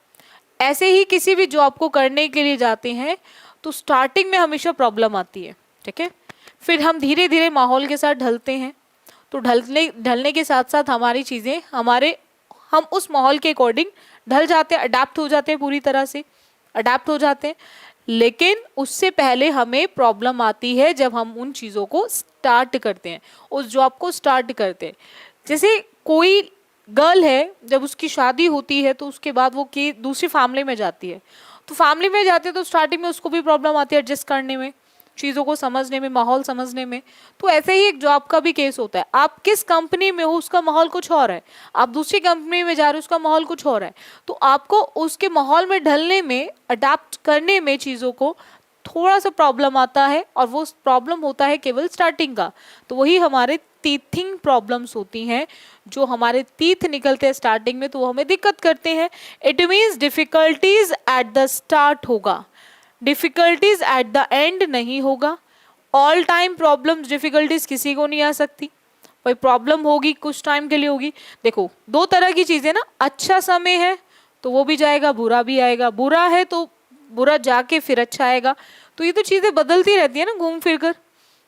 ऐसे ही किसी भी जॉब को करने के लिए जाते हैं तो स्टार्टिंग में हमेशा प्रॉब्लम आती है, ठीक है। फिर हम धीरे धीरे माहौल के साथ ढलते हैं, तो ढलने के साथ साथ हमारी चीज़ें हम उस माहौल के अकॉर्डिंग ढल जाते हैं, अडेप्ट हो जाते हैं, पूरी तरह से अडेप्ट हो जाते हैं। लेकिन उससे पहले हमें प्रॉब्लम आती है जब हम उन चीज़ों को स्टार्ट करते हैं, उस जॉब को स्टार्ट करते हैं। जैसे कोई गर्ल है, जब उसकी शादी होती है तो उसके बाद वो दूसरी फैमिली में जाती है, तो फैमिली में जाती है तो स्टार्टिंग में उसको भी प्रॉब्लम आती है एडजस्ट करने में, चीज़ों को समझने में, माहौल समझने में। तो ऐसे ही एक जॉब का भी केस होता है। आप किस कंपनी में हो उसका माहौल कुछ और है, आप दूसरी कंपनी में जा रहे हो उसका माहौल कुछ और है, तो आपको उसके माहौल में ढलने में, अडेप्ट करने में चीज़ों को थोड़ा सा प्रॉब्लम आता है, और वो प्रॉब्लम होता है केवल स्टार्टिंग का। तो वही हमारे टीथिंग प्रॉब्लम्स होती हैं, जो हमारे टीथ निकलते हैं स्टार्टिंग में तो वो हमें दिक्कत करते हैं। It means difficulties at the start होगा, डिफिकल्टीज एट द एंड नहीं होगा। ऑल टाइम प्रॉब्लम्स, डिफिकल्टीज किसी को नहीं आ सकती, कोई प्रॉब्लम होगी कुछ टाइम के लिए होगी। देखो दो तरह की चीजें ना, अच्छा समय है तो वो भी जाएगा, बुरा भी आएगा, बुरा है तो बुरा जाके फिर अच्छा आएगा। तो ये तो चीजें बदलती रहती है ना घूम फिर कर,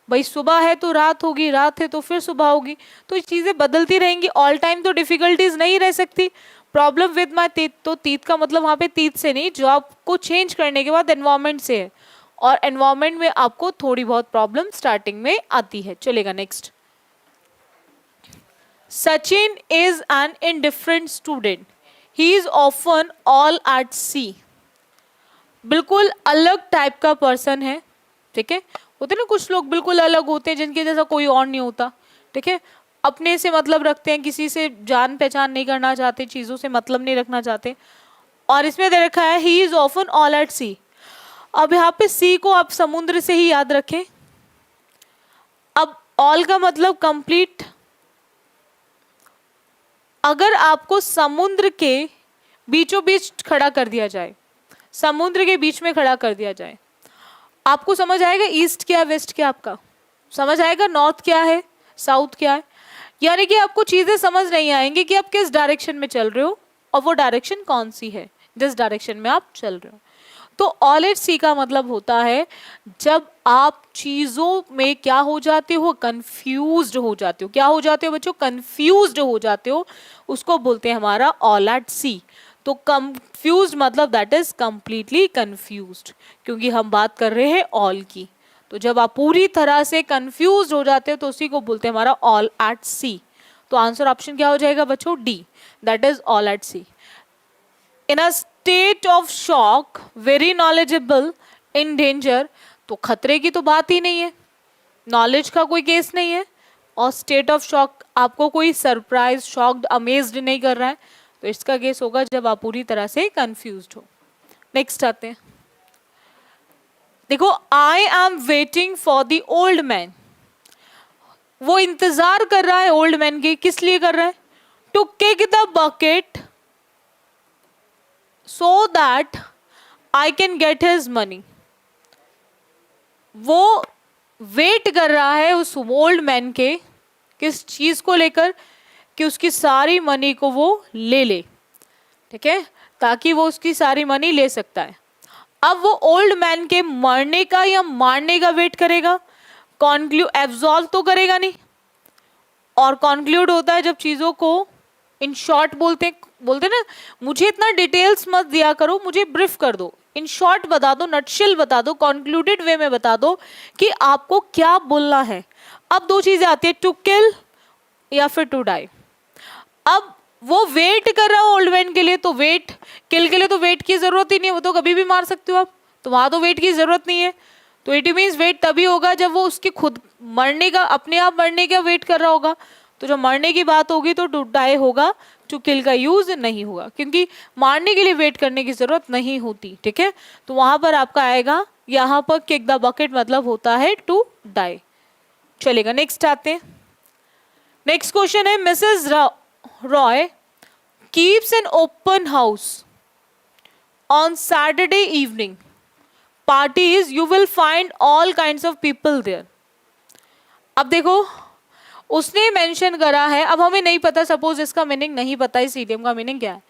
भाई सुबह है तो रात होगी, रात है तो फिर सुबह होगी, तो ये चीजें बदलती रहेंगी। ऑल टाइम तो डिफिकल्टीज नहीं रह सकती। प्रॉब्लम विद माई टीथ, तो टीथ का मतलब वहाँ पे टीथ से नहीं, जॉब को चेंज करने के बाद एनवायरमेंट से है, और एनवायरमेंट में आपको थोड़ी बहुत प्रॉब्लम स्टार्टिंग में आती है। चलेगा, next. Sachin is an indifferent student, he is often all at sea. बिल्कुल अलग टाइप का पर्सन है, ठीक है। होते ना कुछ लोग बिल्कुल अलग होते हैं, जिनके जैसा कोई और नहीं होता, ठीक है। अपने से मतलब रखते हैं, किसी से जान पहचान नहीं करना चाहते, चीजों से मतलब नहीं रखना चाहते। और इसमें दे रखा है he is often all at sea. अब यहाँ पे सी को आप समुद्र से ही याद रखें। अब ऑल का मतलब कंप्लीट। अगर आपको समुद्र के बीचों बीच खड़ा कर दिया जाए, समुद्र के बीच में खड़ा कर दिया जाए, आपको समझ आएगा ईस्ट क्या है, वेस्ट क्या, आपका समझ आएगा नॉर्थ क्या है, साउथ क्या है। यानी कि आपको चीजें समझ नहीं आएंगी कि आप किस डायरेक्शन में चल रहे हो और वो डायरेक्शन कौन सी है जिस डायरेक्शन में आप चल रहे हो। तो ऑल एट सी का मतलब होता है जब आप चीजों में क्या हो जाते हो, कंफ्यूज्ड हो जाते हो। क्या हो जाते हो बच्चों? कंफ्यूज्ड हो जाते हो, उसको बोलते हैं हमारा ऑल एट सी। तो कंफ्यूज्ड मतलब दैट इज कंप्लीटली कंफ्यूज्ड, क्योंकि हम बात कर रहे हैं ऑल की। तो जब आप पूरी तरह से कंफ्यूज हो जाते हो तो उसी को बोलते हैं हमारा ऑल एट सी। तो आंसर ऑप्शन क्या हो जाएगा बच्चों? D, that is all at sea. In a state of shock, very knowledgeable, in danger, तो खतरे की तो बात ही नहीं है, नॉलेज का कोई केस नहीं है, और स्टेट ऑफ शॉक आपको कोई सरप्राइज, शॉक्ड, अमेज्ड नहीं कर रहा है, तो इसका केस होगा जब आप पूरी तरह से कंफ्यूज्ड हो। नेक्स्ट आते हैं, देखो, I am waiting for the old man. वो इंतजार कर रहा है ओल्ड मैन की, किस लिए कर रहा है? To kick the bucket so that I can get his money. वो वेट कर रहा है उस ओल्ड मैन के, किस चीज को लेकर? कि उसकी सारी मनी को वो ले ले, ठीक है, ताकि वो उसकी सारी मनी ले सकता है। अब वो ओल्ड मैन के मरने का या मारने का वेट करेगा, एब्जॉल्व तो करेगा नहीं। और कॉन्क्लूड होता है जब चीजों को इन शॉर्ट बोलते ना, मुझे इतना डिटेल्स मत दिया करो, मुझे ब्रीफ कर दो, इन शॉर्ट बता दो, नटशेल बता दो, कॉन्क्लूडेड वे में बता दो कि आपको क्या बोलना है। अब दो चीजें आती है, टू किल या फिर टू डाई। अब वो वेट कर रहा है ओल्ड मैन के लिए, तो वेट, किल के लिए तो वेट की जरूरत ही नहीं है, वो तो कभी भी मार सकते हो आप, तो वहां तो वेट की जरूरत नहीं है। तो इट मीन्स वेट तभी होगा जब वो उसके खुद मरने का, अपने आप मरने का वेट कर रहा होगा। तो जब मरने की बात होगी तो टू डाई होगा, टू किल का यूज नहीं होगा, क्योंकि मारने के लिए वेट करने की जरूरत नहीं होती, ठीक है। तो वहां पर आपका आएगा, यहाँ पर किक द बकेट मतलब होता है टू डाई। चलेगा, नेक्स्ट आते हैं। नेक्स्ट क्वेश्चन है, Mrs Roy keeps an open house on Saturday evening. Parties, you will find all kinds of people there. अब देखो, उसने मेंशन करा है, अब हमें नहीं पता, सपोज इसका मीनिंग नहीं पता, इस इडियम का मीनिंग क्या है,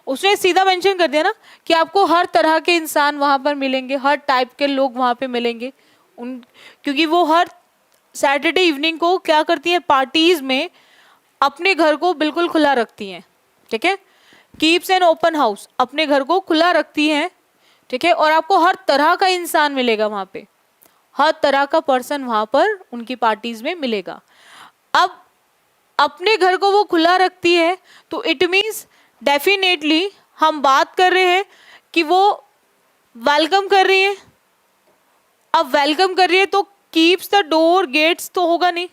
उसने सीधा मेंशन कर दिया ना कि आपको हर तरह के इंसान वहां पर मिलेंगे, हर टाइप के लोग वहां पे मिलेंगे, क्योंकि वो हर सैटरडे इवनिंग को क्या करती है, पार्टीज में अपने घर को बिल्कुल खुला रखती हैं, ठीक है। कीप्स एन ओपन हाउस, अपने घर को खुला रखती हैं, ठीक है, और आपको हर तरह का इंसान मिलेगा वहां पे, हर तरह का पर्सन वहां पर उनकी पार्टीज में मिलेगा। अब अपने घर को वो खुला रखती है, तो इट मीन्स डेफिनेटली हम बात कर रहे हैं कि वो वेलकम कर रही है। अब वेलकम कर रही है तो कीप्स द डोर गेट्स तो होगा नहीं।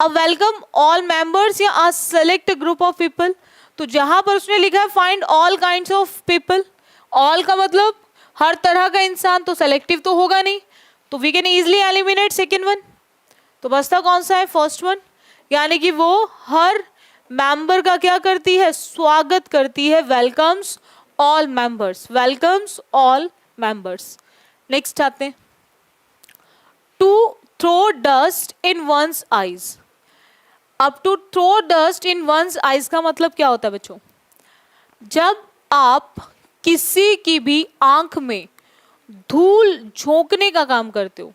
अब वेलकम ऑल मेंबर्स या a select group of people, तो जहां पर उसने लिखा है find all kinds of people, all का मतलब हर तरह का इंसान, तो सेलेक्टिव तो होगा नहीं, तो we can easily eliminate second one. तो बचता कौन सा है? फर्स्ट वन, यानी कि वो हर मेंबर का क्या करती है? स्वागत करती है, welcomes all members, welcomes all members. Next आते हैं, to throw dust in one's eyes. अब to throw dust in one's eyes का मतलब क्या होता है बच्चों? जब आप किसी की भी आंख में धूल झोंकने का काम करते हो,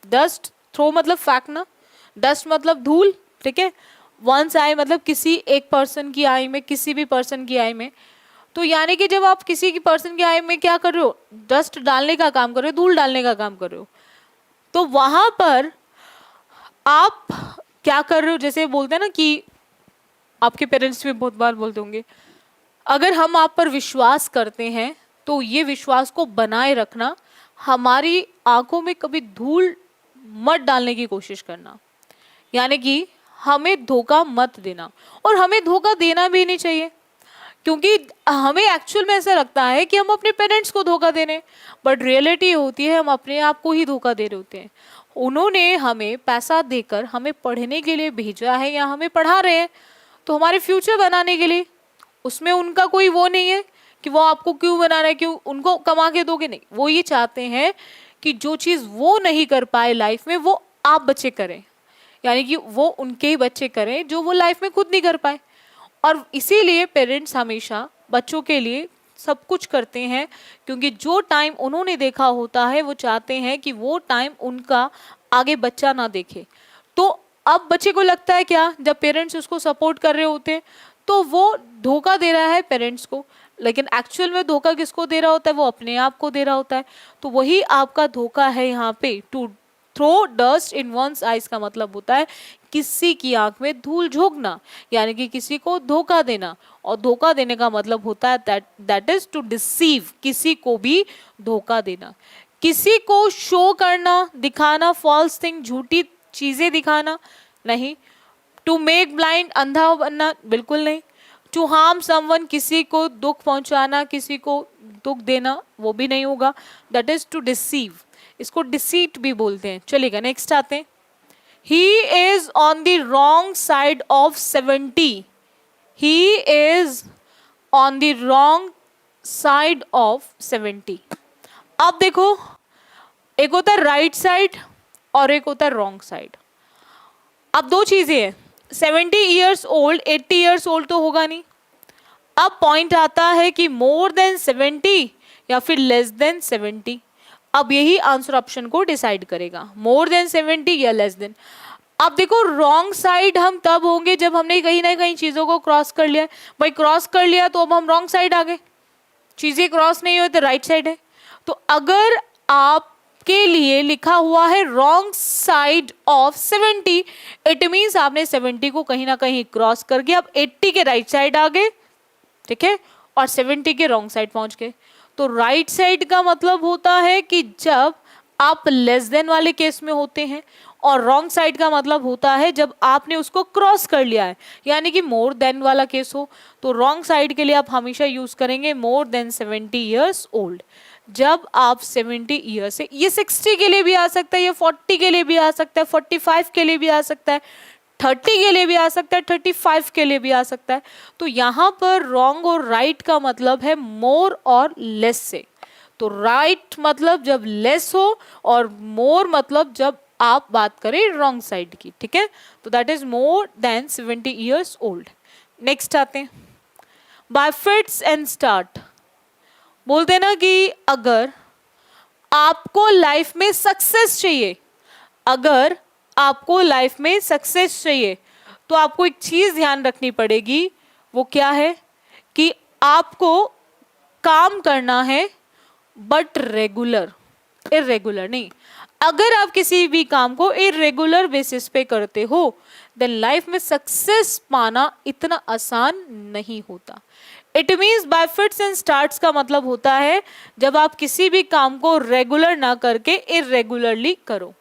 डस्ट थ्रो मतलब फेंकना, डस्ट मतलब धूल, ठीक है, वंस आई मतलब किसी एक पर्सन की आई में, किसी भी पर्सन की आई में, तो यानी कि जब आप किसी की पर्सन की आई में क्या कर रहे हो? डस्ट डालने का काम कर रहे हो, धूल डालने का काम कर रहे हो, तो वहां पर आप क्या कर रहे हो? जैसे बोलते हैं ना कि आपके पेरेंट्स भी बहुत बार बोलते होंगे, अगर हम आप पर विश्वास करते हैं तो ये विश्वास को बनाए रखना, हमारी आंखों में कभी धूल मत डालने की कोशिश करना, यानी कि हमें धोखा मत देना, और हमें धोखा देना भी नहीं चाहिए, क्योंकि हमें एक्चुअल में ऐसा लगता है कि हम अपने पेरेंट्स को धोखा दे रहे हैं, बट रियलिटी होती है हम अपने आप को ही धोखा दे रहे होते हैं। उन्होंने हमें पैसा देकर हमें पढ़ने के लिए भेजा है या हमें पढ़ा रहे हैं तो हमारे फ्यूचर बनाने के लिए, उसमें उनका कोई वो नहीं है कि वो आपको क्यों बना रहा है, क्यों उनको कमा के दोगे, नहीं, वो ये चाहते हैं कि जो चीज़ वो नहीं कर पाए लाइफ में वो आप बच्चे करें, यानी कि वो उनके ही बच्चे करें जो वो लाइफ में खुद नहीं कर पाए। और इसीलिए पेरेंट्स हमेशा बच्चों के लिए सब कुछ करते हैं, क्योंकि जो टाइम उन्होंने देखा होता है वो चाहते हैं कि वो टाइम उनका आगे बच्चा ना देखे। तो अब बच्चे को लगता है क्या, जब पेरेंट्स उसको सपोर्ट कर रहे होते हैं तो वो धोखा दे रहा है पेरेंट्स को, लेकिन एक्चुअल में धोखा किसको दे रहा होता है, वो अपने आप को दे रहा होता है। तो वही आपका धोखा है यहाँ पे। To throw dust in one's eyes का मतलब होता है किसी की आंख में धूल झोंकना, यानी कि किसी को धोखा देना। और धोखा देने का मतलब होता है दैट इज टू डिसीव, किसी को भी धोखा देना, किसी को शो करना, दिखाना, फॉल्स थिंग, झूठी चीजें दिखाना नहीं। टू मेक ब्लाइंड, अंधा बनना, बिल्कुल नहीं। टू हार्म समवन, किसी को दुख पहुंचाना, किसी को दुख देना, वो भी नहीं होगा। दैट इज टू डिसीव, इसको डिसीट भी बोलते हैं। चलिएगा नेक्स्ट आते हैं। He is on the wrong side of 70, he is on the wrong side of 70। अब देखो, एक होता है राइट साइड और एक होता है रॉन्ग साइड। अब दो चीजें हैं, 70 ईयर्स ओल्ड, 80 ईयर्स ओल्ड तो होगा नहीं। अब पॉइंट आता है कि मोर देन 70 या फिर लेस देन 70। अब यही आंसर ऑप्शन को डिसाइड करेगा, मोर देन 70 या लेस देन। अब देखो, रॉन्ग साइड हम तब होंगे जब हमने कहीं ना कहीं चीजों को क्रॉस कर लिया। भाई क्रॉस कर लिया तो अब हम रॉन्ग साइड आ गए, चीजें क्रॉस नहीं हुई तो राइट साइड है। तो अगर आपके लिए लिखा हुआ है wrong side of 70, it means आपने 70 को कहीं ना कहीं क्रॉस करके अब 80 के राइट साइड आ गए, ठीक है, और 70 के रॉन्ग साइड पहुंच गए। तो राइट साइड का मतलब होता है कि जब आप लेस देन वाले केस में होते हैं, और रॉन्ग साइड का मतलब होता है जब आपने उसको क्रॉस कर लिया है, यानी कि मोर देन वाला केस हो। तो रॉन्ग साइड के लिए आप हमेशा यूज करेंगे मोर देन 70 ईयर्स ओल्ड। जब आप 70 ईयर से, ये 60 के लिए भी आ सकता है, ये 40 के लिए भी आ सकता है, 45 के लिए भी आ सकता है, 30 के लिए भी आ सकता है, 35 के लिए भी आ सकता है। तो यहाँ पर रॉन्ग और राइट का मतलब है मोर और लेस से। तो राइट मतलब जब लेस हो, और मोर मतलब जब आप बात करें रॉन्ग साइड की, ठीक है। तो that is more than 70 years old. Next आते हैं, बाय फिट्स एंड स्टार्ट। बोलते ना कि अगर आपको लाइफ में सक्सेस चाहिए, अगर आपको लाइफ में सक्सेस चाहिए तो आपको एक चीज ध्यान रखनी पड़ेगी। वो क्या है कि आपको काम करना है, बट रेगुलर, इरेगुलर नहीं। अगर आप किसी भी काम को इरेगुलर बेसिस पे करते हो, देन लाइफ में सक्सेस पाना इतना आसान नहीं होता। It means by fits and starts का मतलब होता है जब आप किसी भी काम को रेगुलर ना करके इरेगुलरली करो,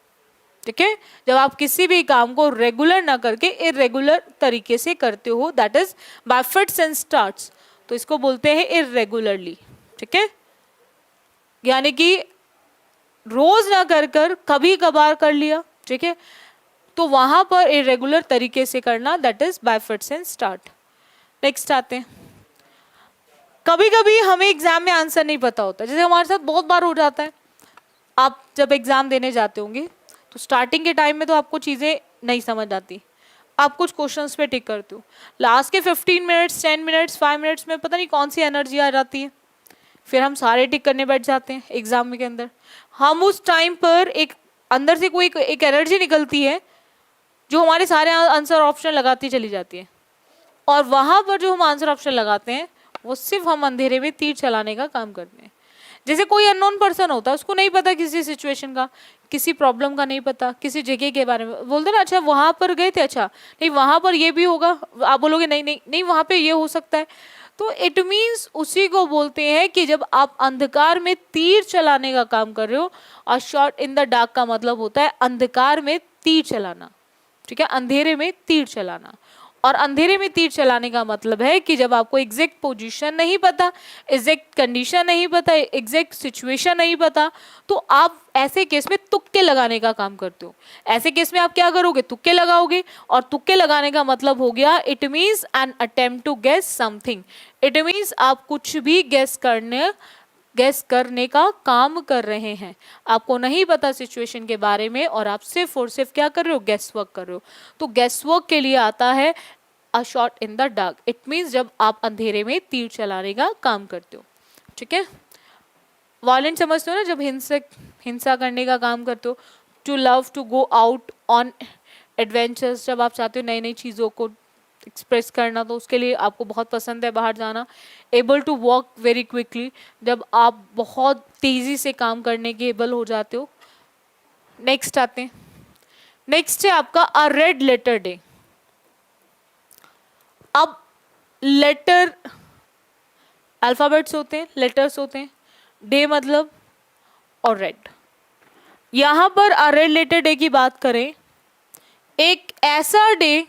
ठीक है। जब आप किसी भी काम को रेगुलर ना करके इरेगुलर तरीके से करते हो, that is by fits and starts. तो इसको बोलते हैं इरेगुलरली, ठीक है, यानी कि रोज ना कर कर कभी कभार कर लिया, ठीक है। तो वहां पर इरेगुलर तरीके से करना, that is by fits and start. Next आते हैं, कभी कभी हमें एग्जाम में आंसर नहीं पता होता, जैसे हमारे साथ बहुत बार हो जाता है। आप जब एग्जाम देने जाते होंगे तो स्टार्टिंग के टाइम में तो आपको चीजें नहीं समझ आती, आप कुछ क्वेश्चंस पे टिक करते हो, लास्ट के 15 मिनट्स, 10 मिनट्स, 5 मिनट्स में पता नहीं कौन सी एनर्जी आ जाती है, फिर हम सारे टिक करने बैठ जाते हैं एग्जाम के अंदर। हम उस टाइम पर एक अंदर से कोई एक एनर्जी निकलती है जो हमारे सारे आंसर ऑप्शन लगाती चली जाती है, और वहां पर जो हम आंसर ऑप्शन लगाते हैं वो सिर्फ हम अंधेरे में तीर चलाने का काम करते हैं। जैसे कोई अननोन पर्सन होता है, उसको नहीं पता किसी सिचुएशन का, किसी प्रॉब्लम का नहीं पता, किसी जगह के बारे में, बोलते ना अच्छा वहां पर गए थे, अच्छा नहीं वहां पर ये भी होगा, आप बोलोगे नहीं नहीं नहीं वहां पे ये हो सकता है। तो इट मीन्स उसी को बोलते हैं कि जब आप अंधकार में तीर चलाने का काम कर रहे हो, और शॉट इन द डार्क का मतलब होता है अंधकार में तीर चलाना, ठीक है, अंधेरे में तीर चलाना। और अंधेरे में तीर चलाने का मतलब है कि जब आपको एग्जैक्ट पोजीशन नहीं पता, एग्जैक्ट कंडीशन नहीं पता, एग्जैक्ट सिचुएशन नहीं पता, तो आप ऐसे केस में तुक्के लगाने का काम करते हो। ऐसे केस में आप क्या करोगे, तुक्के लगाओगे, और तुक्के लगाने का मतलब हो गया it means an attempt to guess something. It means आप कुछ भी गेस करने का काम कर रहे हैं, आपको नहीं पता सिचुएशन के बारे में, और आप सिर्फ और सिर्फ क्या कर रहे हो, गेस वर्क कर रहे हो। तो गेस वर्क के लिए आता है a shot in the dark. It means जब आप अंधेरे में तीर चलाने का काम करते हो। ठीक है। वायलेंट समझते हो ना, जब हिंसा करने का काम करते हो। To love to go out on adventures, जब आप चाहते हो नई नई चीज़ों को एक्सप्रेस करना, तो उसके लिए आपको बहुत पसंद है बाहर जाना। Able to walk very quickly, जब आप बहुत तेज़ी से काम करने के एबल हो जाते हो। नेक्स्ट आते हैं, नेक्स्ट है आपका अ रेड लेटर डे। अब लेटर अल्फाबेट्स होते हैं, लेटर्स होते हैं, डे मतलब और रेड। यहां पर अ रेड लेटर डे की बात करें, एक ऐसा day,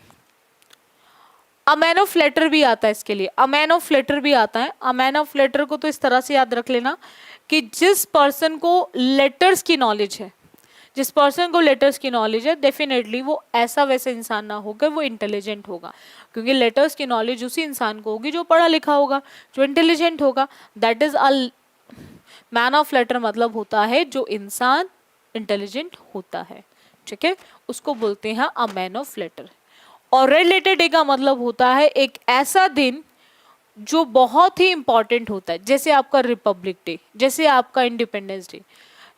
a man of letter भी आता है इसके लिए, अ मैन ऑफ लेटर भी आता है। अ मैन ऑफ लेटर को तो इस तरह से याद रख लेना कि जिस पर्सन को लेटर्स की नॉलेज है, जिस पर्सन को लेटर्स की नॉलेज है, डेफिनेटली वो ऐसा वैसा इंसान ना होकर वो इंटेलिजेंट होगा, क्योंकि लेटर्स की नॉलेज उसी इंसान को होगी जो पढ़ा लिखा होगा, जो इंटेलिजेंट होगा। That is a man of letter, मतलब होता है जो इंसान इंटेलिजेंट होता है, ठीक है, उसको बोलते हैं अ मैन ऑफ लेटर। और रेड लेटर डे का मतलब होता है एक ऐसा दिन जो बहुत ही इंपॉर्टेंट होता है, जैसे आपका रिपब्लिक डे, जैसे आपका इंडिपेंडेंस डे।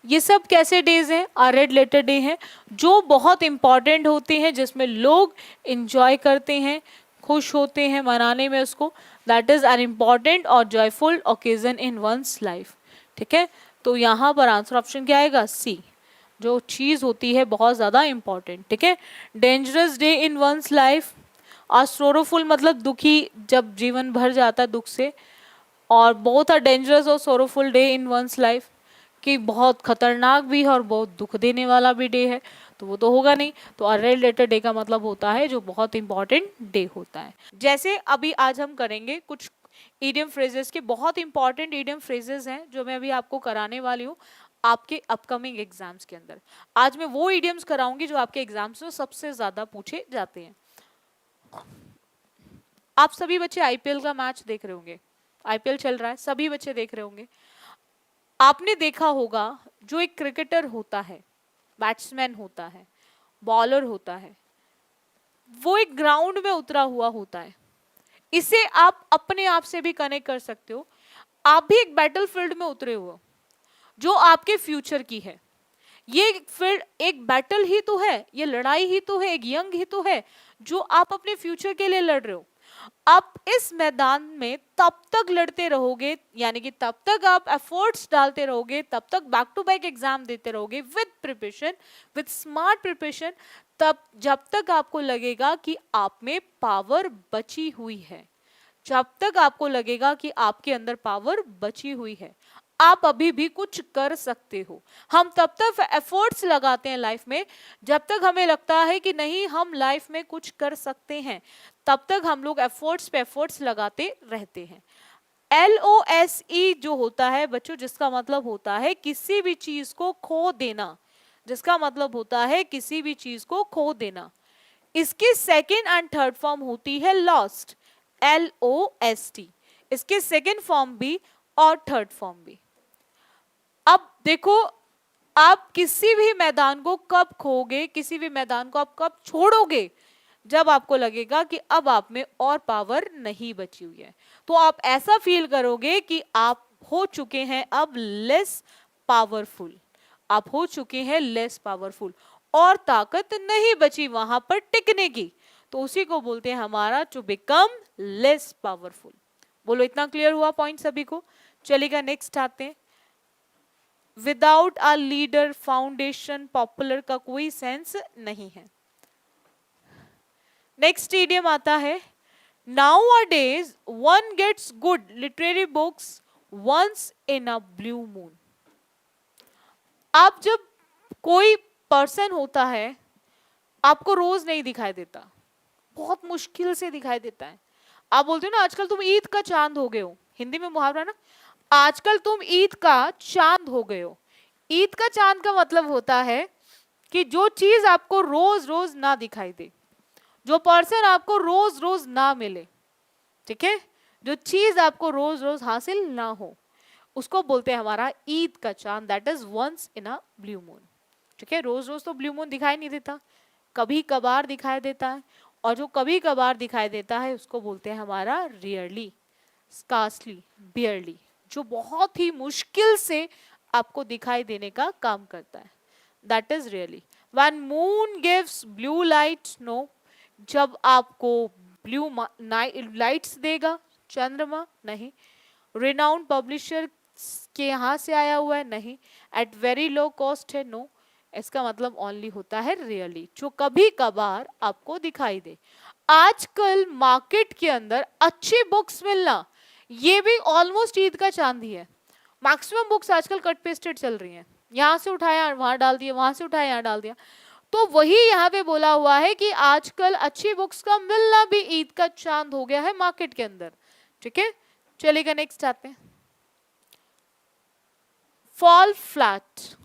ये सब कैसे डेज हैं? आ रेड लेटर डे हैं, जो बहुत इंपॉर्टेंट होते हैं, जिसमें लोग इंजॉय करते हैं, खुश होते हैं मनाने में उसको। दैट इज एन इम्पॉर्टेंट और जॉयफुल ओकेजन इन वंस लाइफ, ठीक है। तो यहाँ पर आंसर ऑप्शन क्या आएगा? सी, जो चीज़ होती है बहुत ज़्यादा इंपॉर्टेंट, ठीक है। Dangerous day in one's life, और सोरोफुल मतलब दुखी, जब जीवन भर जाता है दुख से। और बहुत अ डेंजरस और sorrowful day in one's life, कि बहुत खतरनाक भी है और बहुत दुख देने वाला भी डे है, तो वो तो होगा नहीं। तो अ रेड लेटर डे का मतलब होता है जो बहुत इंपॉर्टेंट डे होता है। जैसे अभी आज हम करेंगे कुछ ईडियम फ्रेजेस के, बहुत इंपॉर्टेंट ईडियम फ्रेजेस हैं जो मैं अभी आपको कराने वाली हूँ आपके अपकमिंग एग्जाम्स के अंदर। आज मैं वो ईडियम्स कराऊंगी जो आपके एग्जाम्स में सबसे ज्यादा पूछे जाते हैं। आप सभी बच्चे आईपीएल का मैच देख रहे होंगे, आईपीएल चल रहा है, सभी बच्चे देख रहे होंगे। आपने देखा होगा जो एक क्रिकेटर होता है, बैट्समैन होता है, बॉलर होता है, वो एक ग्राउंड में उतरा हुआ होता है। इसे आप अपने आप से भी कनेक्ट कर सकते हो। आप भी एक बैटलफील्ड में उतरे हुए हो जो आपके फ्यूचर की है। ये फिर एक बैटल ही तो है, ये लड़ाई ही तो है, एक यंग ही तो है जो आप अपने फ्यूचर के लिए लड़ रहे हो। आप इस मैदान में तब तक लड़ते रहोगे, यानी कि तब तक आप एफर्ट्स डालते रहोगे, तब तक बैक टू बैक एग्जाम देते रहोगे with preparation, with smart preparation, तब जब तक आपको लगेगा कि आप में पावर बची हुई है, जब तक आपको लगेगा कि आपके अंदर पावर बची हुई है, आप अभी भी कुछ कर सकते हो। हम तब तक एफर्ट्स लगाते हैं लाइफ में जब तक हमें लगता है कि नहीं हम लाइफ में कुछ कर सकते हैं, तब तक हम लोग एफर्ट्स पे एफर्ट्स लगाते रहते हैं। LOSE जो होता है बच्चों, जिसका मतलब होता है किसी भी चीज को खो देना, जिसका मतलब होता है किसी भी चीज को खो देना। इसकी सेकेंड एंड थर्ड फॉर्म होती है लॉस्ट, LOST। इसके सेकेंड फॉर्म भी और थर्ड फॉर्म भी। अब देखो, आप किसी भी मैदान को कब खोगे, किसी भी मैदान को आप कब छोड़ोगे, जब आपको लगेगा कि अब आप में और पावर नहीं बची हुई है, तो आप ऐसा फील करोगे कि आप हो चुके हैं अब लेस पावरफुल, आप हो चुके हैं लेस पावरफुल और ताकत नहीं बची वहां पर टिकने की, तो उसी को बोलते हैं हमारा टू बिकम लेस पावरफुल। बोलो इतना क्लियर हुआ पॉइंट सभी को? चलेगा नेक्स्ट आते हैं। Without a leader foundation popular का कोई सेंस नहीं है। नेक्स्ट इडियम आता है, nowadays one gets good literary books once in a blue moon. आप जब कोई पर्सन होता है, आपको रोज नहीं दिखाई देता, बहुत मुश्किल से दिखाई देता है। आप बोलते हो ना आजकल तुम ईद का चांद हो गए हो, हिंदी में मुहावरा ना, आजकल तुम ईद का चांद हो गए हो। ईद का चांद का मतलब होता है कि जो चीज आपको रोज रोज ना दिखाई दे, जो पर्सन आपको रोज रोज ना मिले, ठीक है, जो चीज आपको रोज रोज हासिल ना हो, उसको बोलते हैं हमारा ईद का चांद, that is once in a blue moon. ठीक है, रोज रोज तो ब्लू मून दिखाई नहीं देता, कभी कभार दिखाई देता है, और जो कभी कभार दिखाई देता है उसको बोलते हैं हमारा रियरली, स्कार्सली, बियरली, जो बहुत ही मुश्किल से आपको दिखाई देने का काम करता है. That is really. When moon gives blue light, no. जब आपको ब्लू लाइट्स देगा चंद्रमा, नहीं. रिनाउंड पब्लिशर के यहाँ से आया हुआ है, नहीं. एट वेरी लो कॉस्ट है, नो. इसका मतलब ओनली होता है रियली, जो कभी कभार आपको दिखाई दे. आजकल मार्केट के अंदर अच्छी बुक्स मिलना ये भी ऑलमोस्ट ईद का चांद ही है. मैक्सिमम बुक्स आजकल कट पेस्टेड चल रही हैं, यहाँ से उठाया वहां डाल दिया, वहां से उठाया यहाँ डाल दिया. तो वही यहाँ पे बोला हुआ है कि आजकल अच्छी बुक्स का मिलना भी ईद का चांद हो गया है मार्केट के अंदर. ठीक है, चलिएगा नेक्स्ट आते हैं. Fall flat.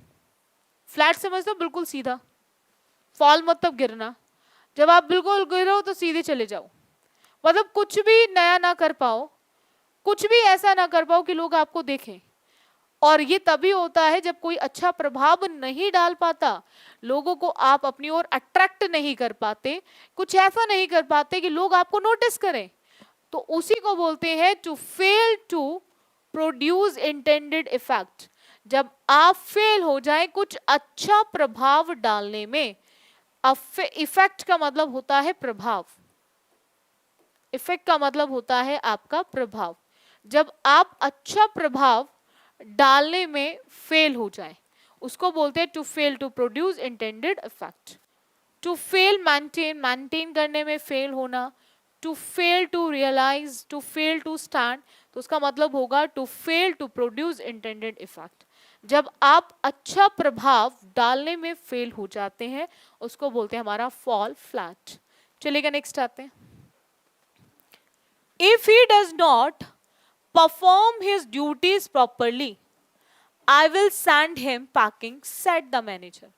फ्लैट समझते हो, बिल्कुल सीधा. फॉल मतलब गिरना. जब आप बिल्कुल गिरो तो सीधे चले जाओ, मतलब कुछ भी नया ना कर पाओ, कुछ भी ऐसा ना कर पाओ कि लोग आपको देखें. और ये तभी होता है जब कोई अच्छा प्रभाव नहीं डाल पाता, लोगों को आप अपनी ओर अट्रैक्ट नहीं कर पाते, कुछ ऐसा नहीं कर पाते कि लोग आपको नोटिस करें. तो उसी को बोलते हैं to fail to produce intended effect. जब आप फेल हो जाए कुछ अच्छा प्रभाव डालने में. इफेक्ट का मतलब होता है प्रभाव, इफेक्ट का मतलब होता है आपका प्रभाव. जब आप अच्छा प्रभाव डालने में फेल हो जाए उसको बोलते हैं to fail to produce intended effect. To fail maintain करने में फेल होना. To fail to realise, to fail to stand, तो उसका मतलब होगा to fail to produce intended effect. जब आप अच्छा प्रभाव डालने में फेल हो जाते हैं उसको बोलते हैं हमारा फॉल फ्लैट. चलिएगा नेक्स्ट आते हैं. If he does not perform his duties properly, I will send him packing, said the manager.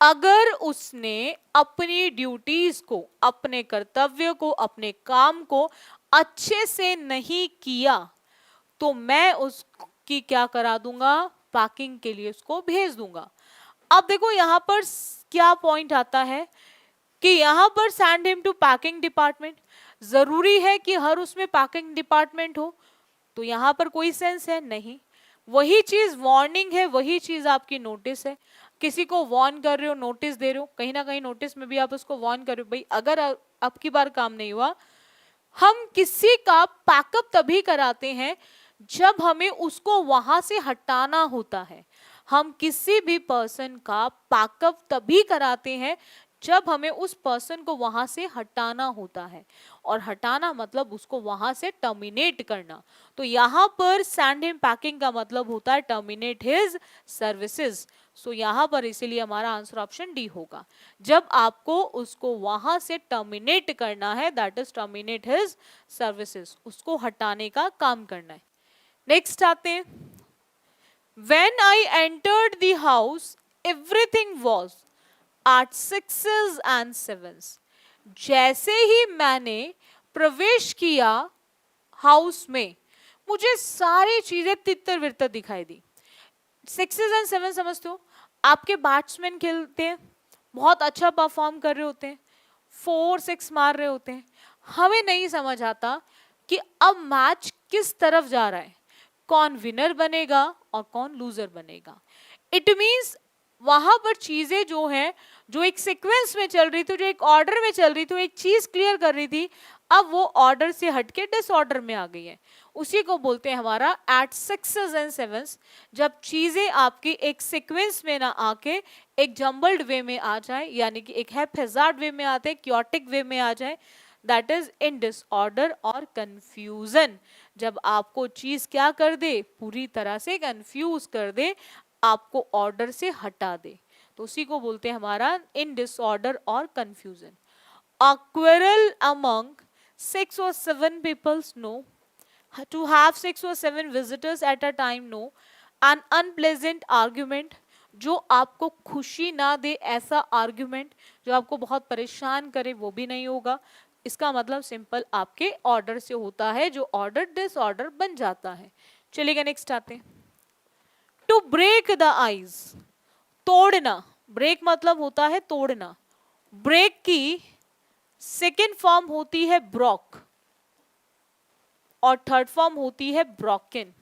अगर उसने अपनी ड्यूटीज को, अपने कर्तव्य को, अपने काम को अच्छे से नहीं किया तो मैं उसकी क्या करा दूंगा, पैकिंग के लिए उसको भेज दूंगा. अब देखो यहां पर क्या पॉइंट आता है कि यहां पर send him to packing department. जरूरी है कि हर उसमें पैकिंग डिपार्टमेंट हो? तो यहां पर कोई सेंस है नहीं. वही चीज वार्निंग है, वही चीज आपकी नोटिस है. किसी को वार्न कर रहे हो, नोटिस दे रहे हो, कहीं ना कहीं नोटिस में भी आप उसको वार्न कर रहे हो, भाई अगर अब की बार काम नहीं हुआ. हम किसी का पैकअप तभी कराते हैं जब हमें उसको वहां से हटाना होता है. हम किसी भी पर्सन का पैकअप तभी कराते हैं जब हमें उस पर्सन को वहां से हटाना होता है. और हटाना मतलब उसको वहां से टर्मिनेट करना. तो यहां पर सेंड हिम पैकिंग का मतलब होता है टर्मिनेट हिज सर्विसेज. सो यहां पर इसीलिए हमारा आंसर ऑप्शन डी होगा. जब आपको उसको वहां से टर्मिनेट करना है, that is terminate his services, उसको हटाने का काम करना है. नेक्स्ट आते हैं. When I entered the house everything was at sixes and sevens. जैसे ही मैंने प्रवेश किया हाउस में मुझे सारी चीजें तितर बितर दिखाई दी. सिक्सेस एंड सेवन समझते हो, आपके बैट्समैन खेलते हैं, बहुत अच्छा परफॉर्म कर रहे होते हैं, 4-6 मार रहे होते हैं. हमें नहीं समझ आता कि अब मैच किस तरफ जा रहा है, कौन विनर बनेगा और कौन लूजर बनेगा. इट मीन्स वहां पर चीजें जो हैं, जो एक सीक्वेंस में चल रही थी, जो एक ऑर्डर में चल रही थी, एक चीज क्लियर कर रही थी, अब वो ऑर्डर से हटके डिसऑर्डर में आ गई है. उसी को बोलते हैं हमारा एट सिक्सेस एंड सेवंस. जब चीजें आपकी एक सीक्वेंस में ना आके एक जम्बल्ड वे में आ जाए, यानी कि एक हैजार्ड वे में आते, क्योटिक वे में आ जाए, दैट इज इन डिसऑर्डर और कंफ्यूजन. जब आपको चीज क्या कर दे, पूरी तरह से कंफ्यूज कर दे, आपको ऑर्डर से हटा दे, तो उसी को बोलते हैं हमारा इन डिसऑर्डर और confusion. A quarrel among 6 or 7 people, no. To have 6 or 7 visitors at a time, no. An unpleasant argument, जो आपको खुशी ना दे ऐसा आर्ग्यूमेंट, जो आपको बहुत परेशान करे, वो भी नहीं होगा. इसका मतलब सिंपल आपके ऑर्डर से होता है, जो ऑर्डर डिसऑर्डर बन जाता है. चलिएगा नेक्स्ट आते हैं. टू ब्रेक द आइज, तोड़ना. ब्रेक मतलब होता है तोड़ना. ब्रेक की सेकेंड फॉर्म होती है ब्रॉक और थर्ड फॉर्म होती है ब्रोकन.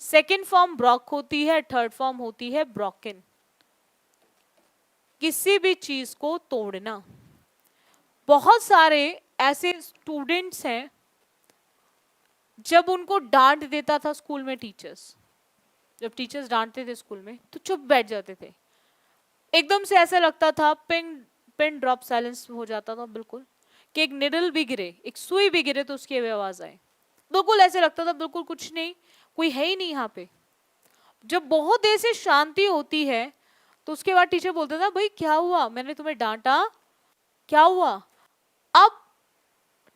सेकेंड फॉर्म ब्रॉक होती है, थर्ड फॉर्म होती है ब्रोकन। किसी भी चीज को तोड़ना। बहुत सारे ऐसे स्टूडेंट्स हैं, जब उनको डांट देता था स्कूल में टीचर्स, जब टीचर्स डांटते थे स्कूल में तो चुप बैठ जाते थे। एकदम से ऐसा लगता था पिन पिन ड्रॉप साइलेंस हो जाता था बिल्कुल, कि एक निडल भी गिरे, एक सुई भी गिरे तो उसकी आवाज आए। बिल्कुल ऐसे लगता था बिल्कुल कुछ नहीं, कोई है ही नहीं यहाँ पे। जब बहुत देर से शांति होती है तो उसके बाद टीचर बोलता था भाई क्या हुआ, मैंने तुम्हें डांटा, क्या हुआ। अब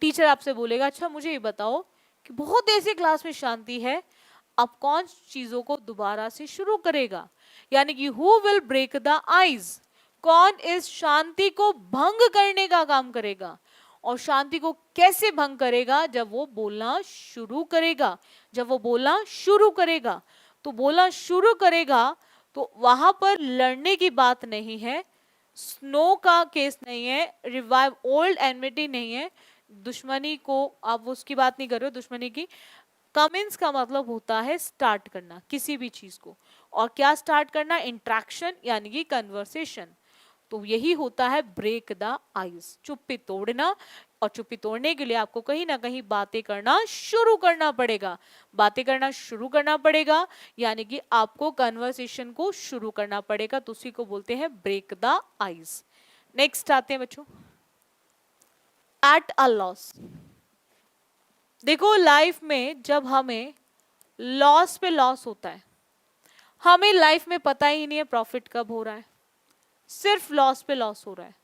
टीचर आपसे बोलेगा अच्छा मुझे ये बताओ कि बहुत देर से क्लास में शांति है, अब कौन चीजों को दोबारा से शुरू करेगा, यानी कि who will break the ice, कौन इस शांति को भंग करने का काम करेगा। और शांति को कैसे भंग करेगा, जब वो बोलना शुरू करेगा, जब वो बोलना शुरू करेगा। तो बोलना शुरू करेगा तो वहां पर लड़ने की बात नहीं है, स्नो का केस नहीं है, रिवाइव ओल्ड एनमिटी नहीं है, दुश्मनी को आप उसकी बात नहीं कर रहे हो, दुश्मनी की। कमेंस का मतलब होता है स्टार्ट करना किसी भी चीज को, और क्या स्टार्ट करना, इंट्रैक्शन यानी कि कन्वर्सेशन। तो यही होता है ब्रेक द आइस, चुप्पी तोड़ना। और चुप्पी तोड़ने के लिए आपको कहीं ना कहीं बातें करना शुरू करना पड़ेगा, बातें करना शुरू करना पड़ेगा, यानी कि आपको कन्वर्सेशन को शुरू करना पड़ेगा, तो उसी को बोलते हैं ब्रेक द आइस। नेक्स्ट आते हैं बच्चों, एट अ लॉस। देखो लाइफ में जब हमें लॉस पे लॉस होता है, हमें लाइफ में पता ही नहीं है प्रॉफिट कब हो रहा है, सिर्फ लॉस पे लॉस हो रहा है।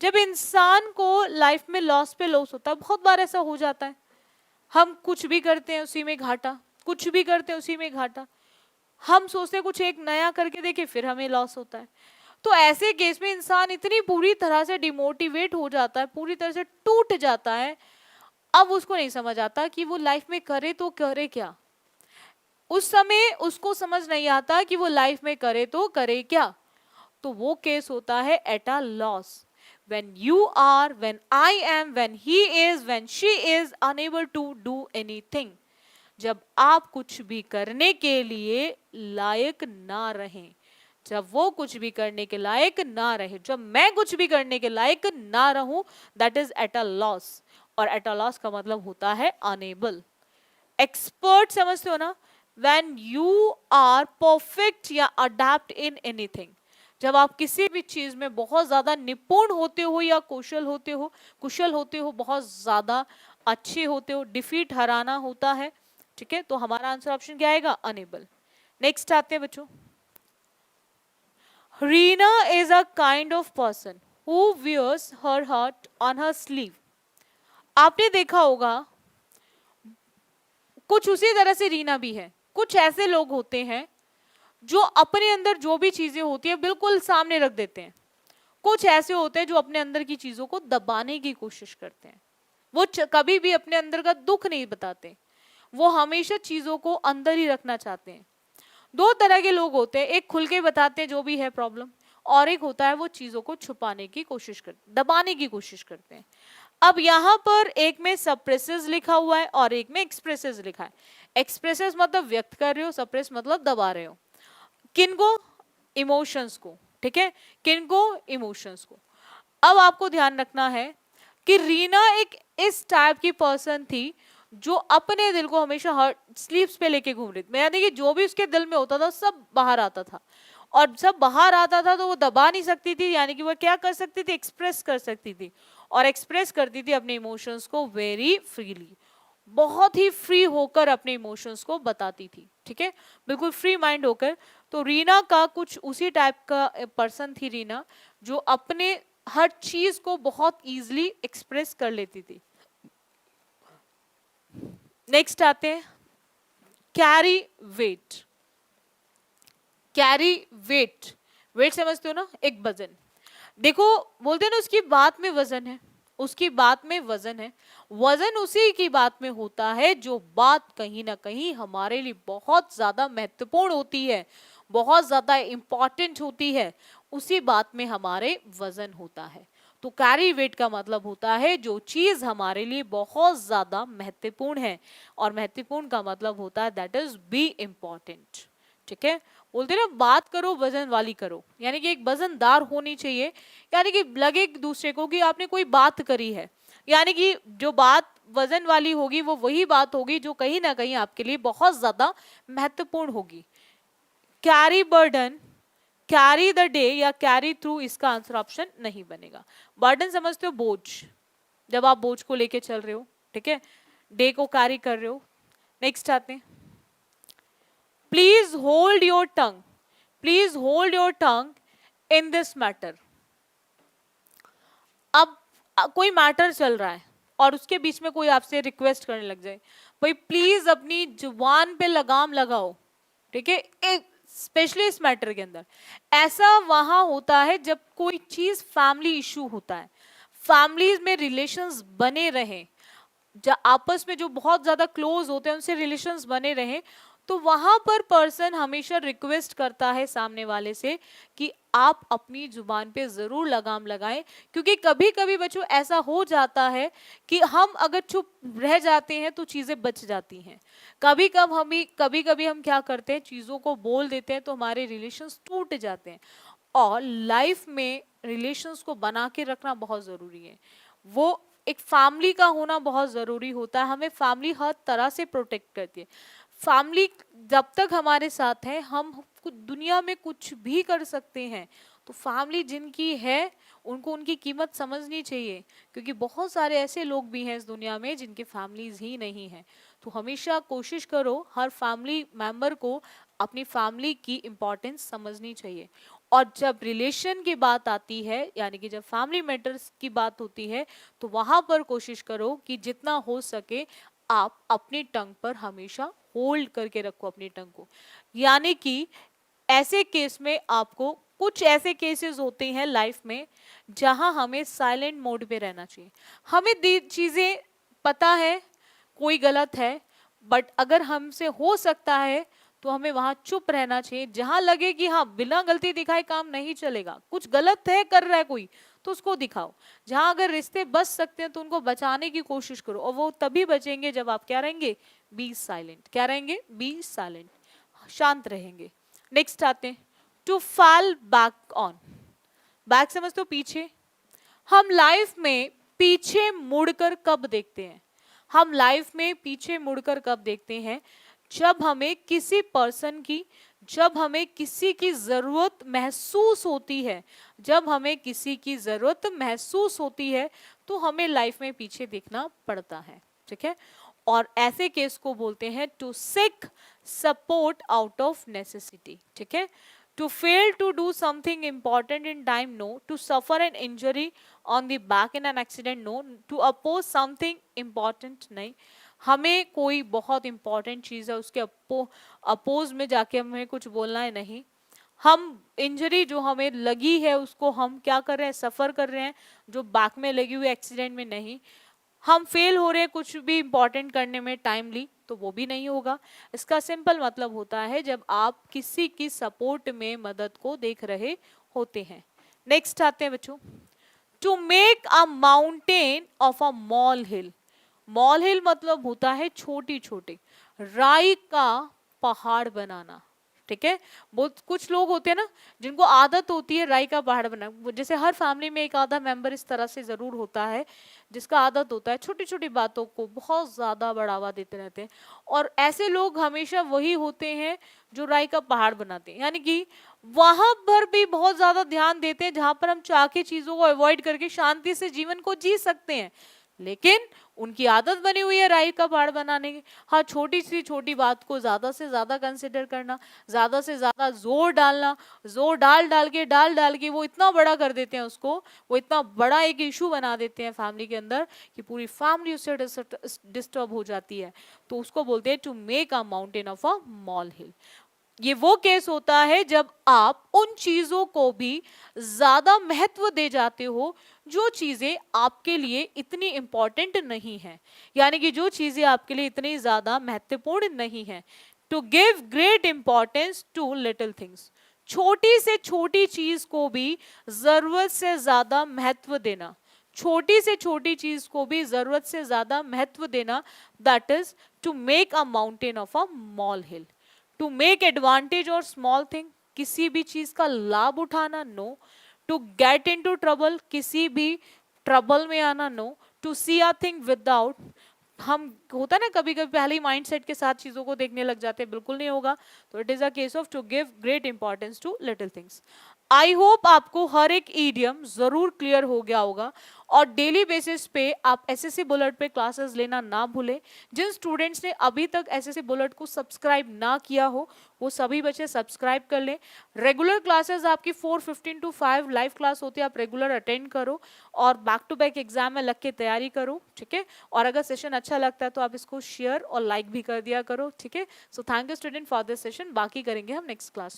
जब इंसान को लाइफ में लॉस पे लॉस होता है, बहुत बार ऐसा हो जाता है, हम कुछ भी करते हैं उसी में घाटा, कुछ भी करते हैं उसी में घाटा, हम सोचते हैं कुछ एक नया करके देखे फिर हमें लॉस होता है। तो ऐसे केस में इंसान इतनी पूरी तरह से डिमोटिवेट हो जाता है, पूरी तरह से टूट जाता है, अब उसको नहीं समझ आता कि वो लाइफ में करे तो करे क्या। उस समय उसको समझ नहीं आता कि वो लाइफ में करे तो करे क्या। तो वो केस होता है at a loss, when you are, when I am, when he is, when she is unable to do anything। जब आप कुछ भी करने के लिए लायक ना रहें, जब वो कुछ भी करने के लायक ना रहे, जब मैं कुछ भी करने के लायक ना रहूं, that is at a loss. और एट अ लॉस का मतलब होता है अनेबल। एक्सपर्ट समझते हो ना, when you are perfect या अडेप्ट इन एनीथिंग, जब आप किसी भी चीज में बहुत ज्यादा निपुण होते हो या कुशल होते हो, बहुत ज्यादा अच्छे होते हो, डिफीट हराना होता है, ठीक है। तो हमारा आंसर ऑप्शन क्या आएगा, अनेबल। नेक्स्ट आते हैं बच्चों, Reena is a kind of person who wears her heart on her sleeve. आपने देखा होगा कुछ उसी तरह से रीना भी है। कुछ ऐसे लोग होते हैं जो अपने अंदर जो भी चीजें होती है बिल्कुल सामने रख देते हैं, कुछ ऐसे होते हैं जो अपने अंदर की चीजों को दबाने की कोशिश करते हैं, वो कभी भी अपने अंदर का दुख नहीं बताते, वो हमेशा चीजों को अंदर ही रखना चाहते हैं। दो तरह के लोग होते हैं, एक खुल के बताते हैं जो भी है प्रॉब्लम, और एक होता है वो चीजों को छुपाने की कोशिश करते, दबाने की कोशिश करते हैं। अब यहाँ पर एक में सप्रेसेस लिखा हुआ है और एक में एक्सप्रेसेस लिखा है। एक्सप्रेसेस मतलब व्यक्त कर रहे हो, सप्रेस मतलब दबा रहे हो। किनको, इमोशंस को, ठीक है, किनको, इमोशंस को। अब आपको ध्यान रखना है कि रीना एक इस टाइप की पर्सन थी जो अपने दिल को हमेशा हर्ट स्लीव्स पे लेके घूम रही थी, यानी कि जो भी उसके दिल में होता था सब बाहर आता था, और सब बाहर आता था तो वो दबा नहीं सकती थी, यानी कि वो क्या कर सकती थी, एक्सप्रेस कर सकती थी, और एक्सप्रेस करती थी अपने इमोशंस को वेरी फ्रीली, बहुत ही फ्री होकर अपने इमोशंस को बताती थी, ठीक है, बिल्कुल फ्री माइंड होकर। तो रीना का कुछ उसी टाइप का पर्सन थी रीना, जो अपने हर चीज को बहुत इजीली एक्सप्रेस कर लेती थी। नेक्स्ट आते हैं, carry weight. Carry weight, weight समझते हो ना, एक वजन। देखो बोलते हैं ना उसकी बात में वजन है, उसकी बात में वजन है। वजन उसी की बात में होता है जो बात कहीं ना कहीं हमारे लिए बहुत ज्यादा महत्वपूर्ण होती है, बहुत ज्यादा इंपॉर्टेंट होती है, उसी बात में हमारे वजन होता है। तो तो कैरी वेट का मतलब होता है जो चीज हमारे लिए बहुत ज्यादा महत्वपूर्ण है, और महत्वपूर्ण का मतलब होता है दैट इज बी इम्पोर्टेंट। ठीक है, बोलते हैं ना बात करो वजन वाली करो, यानी कि एक वजनदार होनी चाहिए, यानी कि लगे एक दूसरे को कि आपने कोई बात करी है, यानी कि जो बात वजन वाली होगी वो वही बात होगी जो कहीं ना कहीं आपके लिए बहुत ज्यादा महत्वपूर्ण होगी। Carry burden, carry the day या कैरी थ्रू, इसका आंसर ऑप्शन नहीं बनेगा। बर्डन समझते हो बोझ, जब आप बोझ को लेके चल रहे हो, ठीक है, डे को कैरी कर रहे हो। नेक्स्ट आते हैं, please hold your tongue, please hold your tongue in this matter. अब कोई मैटर चल रहा है और उसके बीच में कोई आपसे रिक्वेस्ट करने लग जाए, भाई प्लीज अपनी जुबान पे लगाम लगाओ, ठीक है, स्पेशली इस मैटर के अंदर। ऐसा वहां होता है जब कोई चीज फैमिली इशू होता है, फैमिलीज में रिलेशंस बने रहें, आपस में जो बहुत ज्यादा क्लोज होते हैं उनसे रिलेशंस बने रहें, तो वहां पर पर्सन हमेशा रिक्वेस्ट करता है सामने वाले से कि आप अपनी जुबान पे जरूर लगाम लगाएं, क्योंकि कभी कभी बच्चों ऐसा हो जाता है कि हम अगर चुप रह जाते हैं तो चीजें बच जाती हैं। कभी कभी हम क्या करते हैं, चीजों को बोल देते हैं तो हमारे रिलेशंस टूट जाते हैं, और लाइफ में रिलेशंस को बना के रखना बहुत जरूरी है। वो एक फैमिली का होना बहुत जरूरी होता है, हमें फैमिली हर तरह से प्रोटेक्ट करती है। फैमिली जब तक हमारे साथ है हम दुनिया में कुछ भी कर सकते हैं, तो फैमिली जिनकी है उनको उनकी कीमत समझनी चाहिए, क्योंकि बहुत सारे ऐसे लोग भी हैं इस दुनिया में जिनके फैमिलीज ही नहीं है। तो हमेशा कोशिश करो हर फैमिली मेंबर को अपनी फैमिली की इम्पोर्टेंस समझनी चाहिए। और जब रिलेशन की बात आती है, यानी कि जब फैमिली मैटर्स की बात होती है, तो वहां पर कोशिश करो कि जितना हो सके आप अपनी टंग पर हमेशा होल्ड करके रखो अपनी टंग को। यानी कि ऐसे केस में आपको, कुछ ऐसे केसेस होते हैं लाइफ में जहां हमें साइलेंट मोड पे रहना चाहिए। हमें चीजें पता है कोई गलत है, बट अगर हमसे हो सकता है तो हमें वहां चुप रहना चाहिए। जहां लगे कि हाँ बिना गलती दिखाए काम नहीं चलेगा, कुछ गलत है कर रहा है कोई, तो उसको दिखाओ। जहां अगर रिश्ते बच सकते हैं तो उनको बचाने की कोशिश करो, और वो तभी बचेंगे जब आप क्या रहेंगे, बी साइलेंट। क्या रहेंगे, बी साइलेंट, शांत रहेंगे। नेक्स्ट आते हैं, to fall back on. Back समझते हो पीछे। हम लाइफ में पीछे मुड़कर कब देखते हैं, हम लाइफ में पीछे मुड़कर कब देखते हैं, जब हमें किसी पर्सन की, जब हमें किसी की जरूरत महसूस होती है, जब हमें किसी की जरूरत महसूस होती है तो हमें लाइफ में पीछे देखना पड़ता है। ठीक है, और ऐसे केस को बोलते हैं to seek support out of necessity. ठीक है, to fail to do something important in time, no. To suffer an injury on the back in an accident, no. To oppose something important, नहीं। हमें कोई बहुत important चीज है उसके oppose में जाके हमें कुछ बोलना है, नहीं। हम इंजरी जो हमें लगी है उसको हम क्या कर रहे हैं, सफर कर रहे हैं, जो बैक में लगी हुई एक्सीडेंट में नहीं। हम फेल हो रहे हैं कुछ भी इंपॉर्टेंट करने में टाइमली, तो वो भी नहीं होगा। इसका सिंपल मतलब होता है जब आप किसी की सपोर्ट में मदद को देख रहे होते हैं। नेक्स्ट आते हैं बच्चों, to make a mountain of a molehill. Molehill मतलब होता है छोटी छोटी, राई का पहाड़ बनाना। ठीक है, बहुत कुछ लोग होते हैं ना जिनको आदत होती है राई का पहाड़ बना, जैसे हर फैमिली में एक आधा मेंबर इस तरह से जरूर होता है जिसका आदत होता है छोटी छोटी बातों को बहुत ज्यादा बढ़ावा देते रहते हैं, और ऐसे लोग हमेशा वही होते हैं जो राई का पहाड़ बनाते हैं। यानी कि वहां पर भी बहुत ज्यादा ध्यान देते हैं जहां पर हम चाह के चीजों को अवॉइड करके शांति से जीवन को जी सकते हैं, लेकिन उनकी आदत बनी हुई है राई का पहाड़ बनाने की। हाँ, छोटी सी छोटी बात को ज्यादा से ज्यादा कंसिडर करना, ज्यादा से ज्यादा जोर डालना, जोर डाल डाल के वो इतना बड़ा कर देते हैं उसको, वो इतना बड़ा एक इशू बना देते हैं फैमिली के अंदर कि पूरी फैमिली उससे डिस्टर्ब हो जाती है। तो उसको बोलते हैं to make a mountain of a molehill. ये वो केस होता है जब आप उन चीजों को भी ज्यादा महत्व दे जाते हो जो चीजें आपके लिए इतनी इंपॉर्टेंट नहीं है, यानी कि जो चीजें आपके लिए इतनी ज्यादा महत्वपूर्ण नहीं है। To give great importance to little things, छोटी से छोटी चीज को भी जरूरत से ज्यादा महत्व देना, छोटी से छोटी चीज को भी जरूरत से ज्यादा महत्व देना, that is to make a mountain of a molehill, to make advantage और स्मॉल थिंग, किसी भी चीज का लाभ उठाना, no, to get into trouble, किसी भी ट्रबल में आना, no, to see a thing without, हम होता है ना कभी कभी पहले ही माइंडसेट के साथ चीजों को देखने लग जाते हैं, बिल्कुल नहीं होगा। तो it is a case of to give great importance to little things. I hope आपको हर एक ईडियम जरूर क्लियर हो गया होगा, और डेली बेसिस पे आप एसएससी बुलेट पे क्लासेस लेना ना भूलें। जिन स्टूडेंट्स ने अभी तक एसएससी बुलेट को सब्सक्राइब ना किया हो, वो सभी बच्चे सब्सक्राइब कर लें। रेगुलर क्लासेस आपकी 4:15 to 5 लाइव क्लास होती है, आप रेगुलर अटेंड करो और बैक टू बैक एग्जाम में लग के तैयारी करो, ठीक है। और अगर सेशन अच्छा लगता है तो आप इसको शेयर और लाइक भी कर दिया करो, ठीक है। So thank you student for this session, बाकी करेंगे हम नेक्स्ट क्लास।